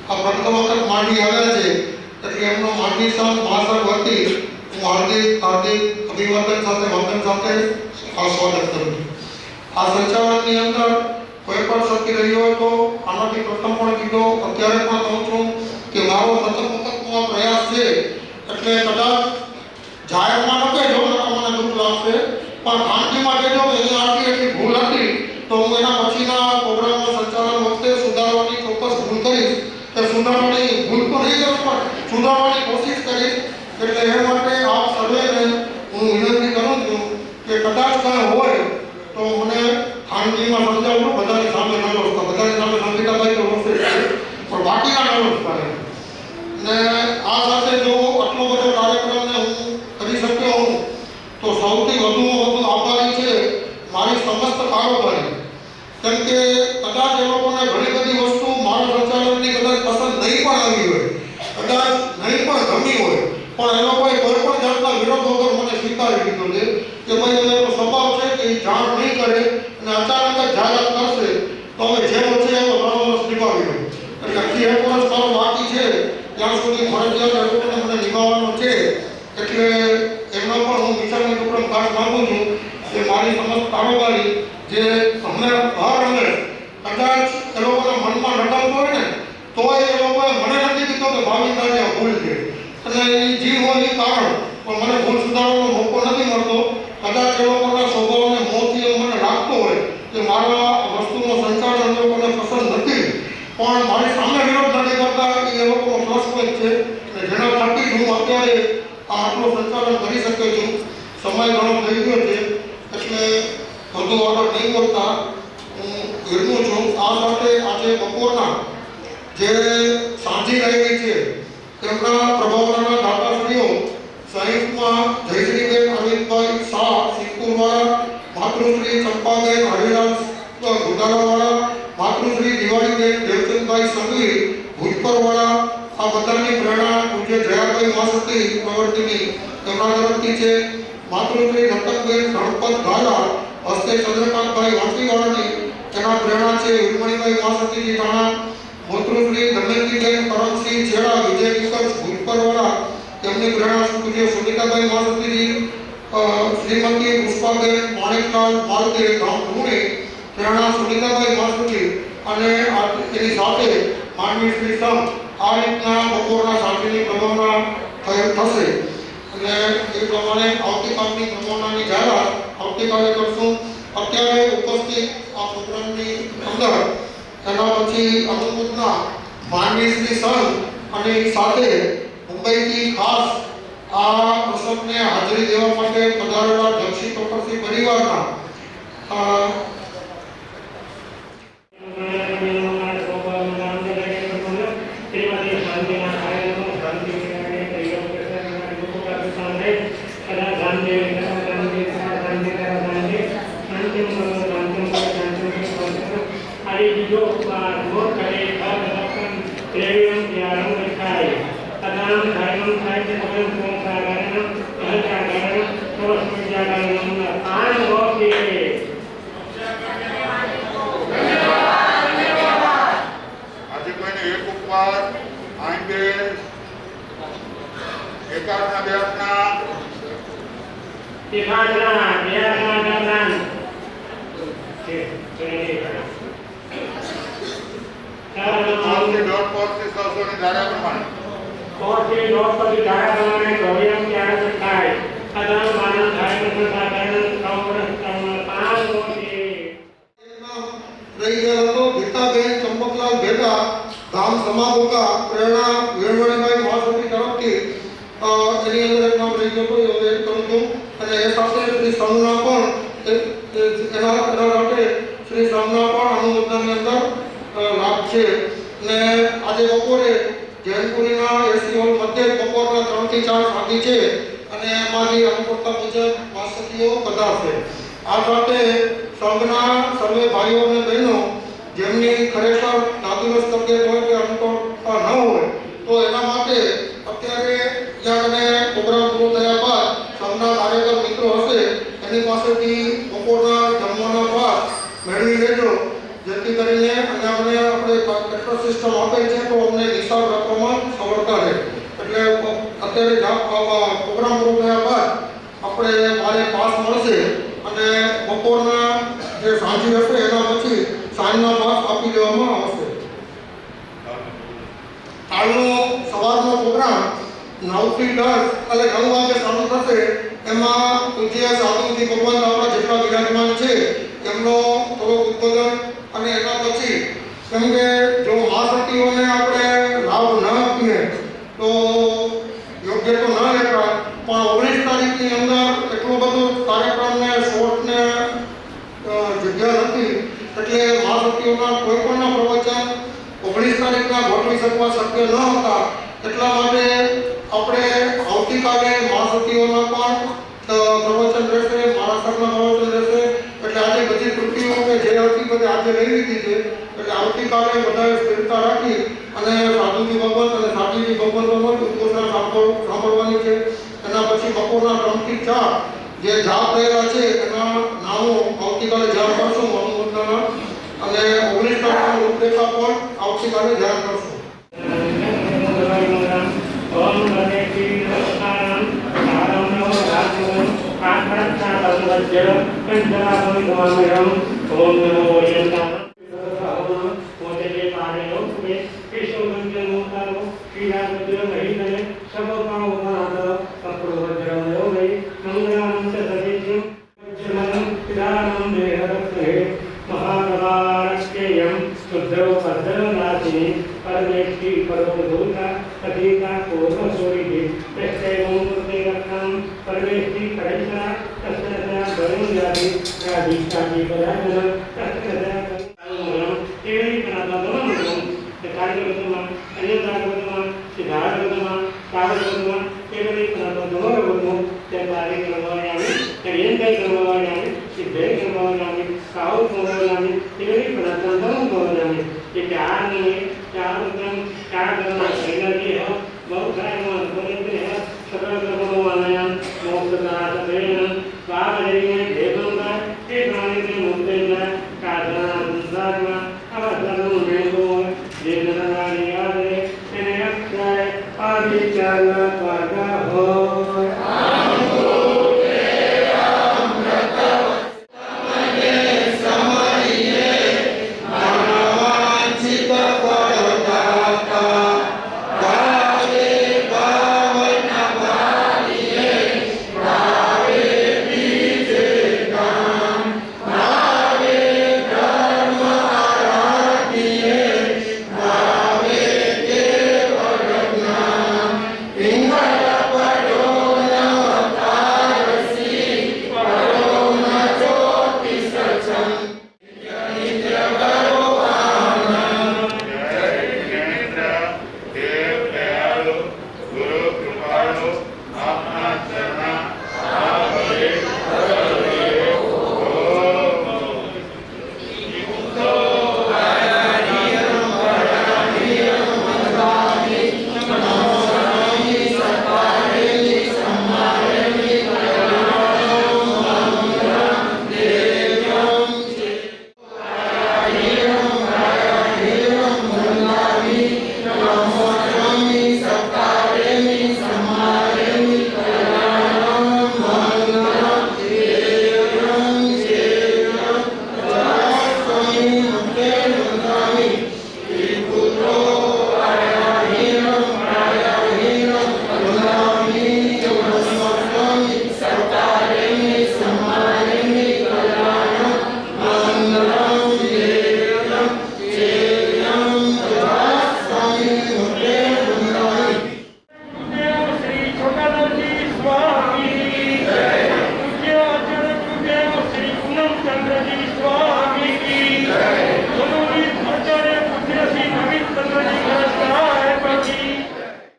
આ પ્રથમ વખત માંડવી આવ્યા છે એટલે એમનો માંડવી સંત મહાસભા વતી હું હાર્દિક અભિવાદન સાથે વંદન સાથે આ સ્વાગત કરું છું. આ સંચાલનની અંદર કોઈ પણ શક્તિ રહ્યો હોય તો આનાથી પ્રથમ પણ કીધો અત્યારે પણ કહું છું કે મારો પ્રથમ વખતનો આ પ્રયાસ છે એટલે કદાચ જાહેરમાં ન કહેજો મને દુઃખ લાગશે પણ ખાનગીમાં કહેજો કે અહીંયા આટલી એટલી ભૂલ હતી તો હું એના પછીના પ્રોગ્રામનું સંચાલન વખતે સુધારવાની ચોક્કસ ભૂલ કરીશ કે સુધારવાની ભૂલ તો નહીં કરું પણ સુધારવાની કોશિશ કરીશ. એટલે એ માટે આપ સર્વેને હું વિનંતી કરું છું કે કદાચ કાંઈ હોય તો મને ખાનગીમાં સમજાવવું, બધાની સામે ન લડતા, બધાની સામે સંગીતાભાઈ તો લડશે પણ બાકીના ન લડતા. ને આ સાથે જો આટલો બધો કાર્યક્રમને હું કરી શક્યો હું તો સૌથી વધુમાં વધુ આભારી છે મારી સમસ્ત કારોબારી. કેમ કે કદાચ એ લોકોને ઘણી બધી વસ્તુ મારા સંચાલનની કદાચ પસંદ નહીં પણ આવી હોય, કદાચ નહીં પણ ગમી હોય, પણ એ લોકોએ કોઈ પણ જાતના વિરોધ વગર મને સ્વીકારી લીધો છે કે ભાઈ એનો સ્વભાવ છે કે એ જાણ નહીં કરે અને અચાનક જ જાહેરાત કરશે તો હવે જે વચ્ચે એનો ઘણો વર્ષ નિભાવી લો. એટલે હજી 1 વર્ષ મારો બાકી છે ત્યાં સુધી ફરજિયાત એ લોકોને મને નિભાવવાનો છે. એટલે એમનો પણ હું વિચારની ટુકડમ કાર્ડ માગું છું કે મારી સમસ્ત કારોબારી જે હર કદાચ એ લોકોના મનમાં રટવતો હોય ને તો એ લોકોએ મને નથી કીધું કે ભાવિનદાને આ ભૂલ છે અને એ જીવ હોય એ કારણ પણ મને ભૂલ સુધારવાનો મોકો નથી મળતો. કદાચ એ લોકોના સ્વભાવને મોંથી એવું મને લાગતો હોય કે મારા વસ્તુનો સંચાલન એ લોકોને પસંદ નથી પણ મારી સામે વિરોધ નથી કરતા એ લોકોનો પ્લસ પોઈન્ટ છે અને જેના થકી હું અત્યારે આ આટલું સંચાલન કરી શકું છું. સમય ઘણો થઈ ગયો છે એટલે વધુ આગળ નહીં કરતા હું વિરમું છું. આ સાથે આજે બપોરના જે સાંજી રહેલી છે તેમના પ્રભાવના દાતાશ્રીઓ સંયુક્તમાં જયશ્રીબેન અમિતભાઈ શાહ સિંહપુરવાળા, માતૃશ્રી ચંપાબેન હરિરાજ ગોદારાવાળા, માતૃશ્રી દિવાળીબેન દેવચંદભાઈ સંઘવી ભૂજપરવાળા, આ બધાની પ્રેરણા પૂજ્ય જયાભાઈ મહાસતી પ્રવર્તિની તેમના તરફથી છે. માતૃશ્રી રતનબેન ગણપત ગાલા હસ્તે ચંદ્રકાંતભાઈ વાંકીવાળાની તેના પ્રેરણા છે. ઉર્મણીભાઈ મહાસતીજી થાણા, માતૃશ્રી દમયંતીબેન કરમસિંહ છેડા વિજય વિકલ્પ ભૂજપરવાળા તેમની પ્રેરણા પૂજ્ય સુનિતાભાઈ મહાસતીજી, શ્રીમતી પુષ્પાબેન માણેકલાલ માલદે ગામ ધૂણી પ્રેરણા સુનિતાભાઈ મહાસતી અને તેની સાથે માનવી શ્રી સંઘ. આ રીતના બપોરના સાંજની પ્રભાવના થશે અને એ પ્રમાણે આવતીકાલની પ્રભાવનાની જાહેરાત આવતીકાલે કરશું. અત્યારે ઉપસ્થિત આ પ્રોગ્રામની અંદર એના પછી અનુમોદના માનવી શ્રી સંઘ અને સાથે મુંબઈથી ખાસ આ પ્રસંગને હાજરી દેવા માટે પધારેલા જક્ષી ચોકસી પરિવારના આજે કોઈને એક ઉપવાર આંગે એકાદના બેસના દોઢ પોસ્ટથી 100 ની ધારા પ્રમાણે રહી ગયો હતો. ગીતાબેન ચંપકલાલ ભેગા ગામ સમાબોકા પ્રેરણા વેણવણીભાઈ મહાસતી તરફથી એની અંદર એક નામ રહી ગયો હતો એ એડ કરું છું અને એ સાથે શ્રી સંઘના પણ એના માટે શ્રી સંઘના પણ અનુમોદનની અંદર લાભ છે. ને આજે બપોરે જૈનપુરીના એસી હોલ મધ્ય બપોરના 3 થી 4 શાદી છે અને એમાંથી અનુકૂળતા મુજબ માસતીઓ પધારશે. આ સાથે સંઘના સર્વે ભાઈઓ અને બહેનો જેમની ખરેખર નાદુરસ્ત તબિયત હોય કે અનુકૂળતા ન હોય તો એના માટે અત્યારે જ્યાં પ્રોગ્રામ પૂરો થયા બાદ સૌના કાર્યકર મિત્રો હશે એની પાસેથી બપોરના જમવાના બાદ મેળવી લેજો, જેથી કરીને અહીંયા આપણે પેટ્રોલ સિસ્ટમ આપેલ છે તો અમને હિસાબ રાખવામાં સરળતા રહે. એટલે અત્યારે પ્રોગ્રામ પૂરો થયા બાદ આપણે મારે પાસ મળશે અને બપોરના જે સાંજી હશે એના પછી સાંજના પાસ આપી દેવામાં આવશે. કાલનો સવારનો પ્રોગ્રામ 9 થી 10 એટલે 9 વાગે શરૂ થશે. એમાં પૂજ્ય સાધુજી ભગવાન આપણા જેટલા વિરાજમાન છે એમનો થોડો ઉદ્બોધન અને એના પછી કેમ કે જો મહાશક્તિઓને આપણે લાભ ન આપીએ તો યોગ્ય તો ન લેતા, પણ 19 તારીખની અંદર એટલો બધો કાર્યક્રમને શોર્ટને જગ્યા નથી એટલે મહાશક્તિઓના કોઈ પણના પ્રવચન 19 તારીખના ગોઠવી શકવા શક્ય ન હતા. એટલા માટે આપણે આવતીકાલે મહાશક્તિઓના પણ પ્રવચન રહેશે, મારા સરના પ્રવચન રહેશે. એટલે આજે બધી કૃતિઓ જે હતી બધી આજે લઈ લીધી છે. એટલે આવતીકાલે બધાએ સ્થિરતા રાખી અને સાધુજી ભગવંત અને સાધુજી ભગવંતોનો ઉદ્ઘોષણા સાંભળવાની છે. એના પછી બપોરના 3 થી 4 જે જાપ થયેલા છે એના નામો આવતીકાલે જાણ કરશું અનુમોદના, અને 19 તારીખનો રૂપરેખા પણ આવતીકાલે જાણ કરશું. ओम गणेशी नमस्कारं सारं नमो राजं आत्मरक्षा बलवज्र कंचनाभं गवामिरं ओम नमो ओरियंतां मोदे पारेयो सुबे केशव गंजन मोतारो शीला वज्र महिदने सबकाओ नाद अप्रो वज्र योगे मंगलांत सदेशं वज्रमनं पिदानं देहरत्ने महागवारस्यं शुद्धो भद्रनाथिनी परमेष्टि परमधूता अधिका पूर्व सूरि तस्य मूर्ति रत्नं परमेष्टि करेशा तस्य वरुण जाति राधिकाजी पराजन तस्य मूलम तेरी कनादम कार्यक्रम अन्यदागम सिद्धार्थम कावदम तेरी कनादम ते कार्यक्रमायामि क्रियंते कर्मवायामि सिद्धे कर्मवायामि काउ कर्मवायामि तेरी कनादम कर्मवायामि ये चार कर्म एनर्जी है बहुत सारे बोलते हैं सकल कर्मों वाला मोक्ष दान स्वादेवी में भेदों का एक प्राणी से मुक्त है कादना संसार में अवसरों में को जेनरानी आदे इन्हें अक्षय आदि चाल पागा हो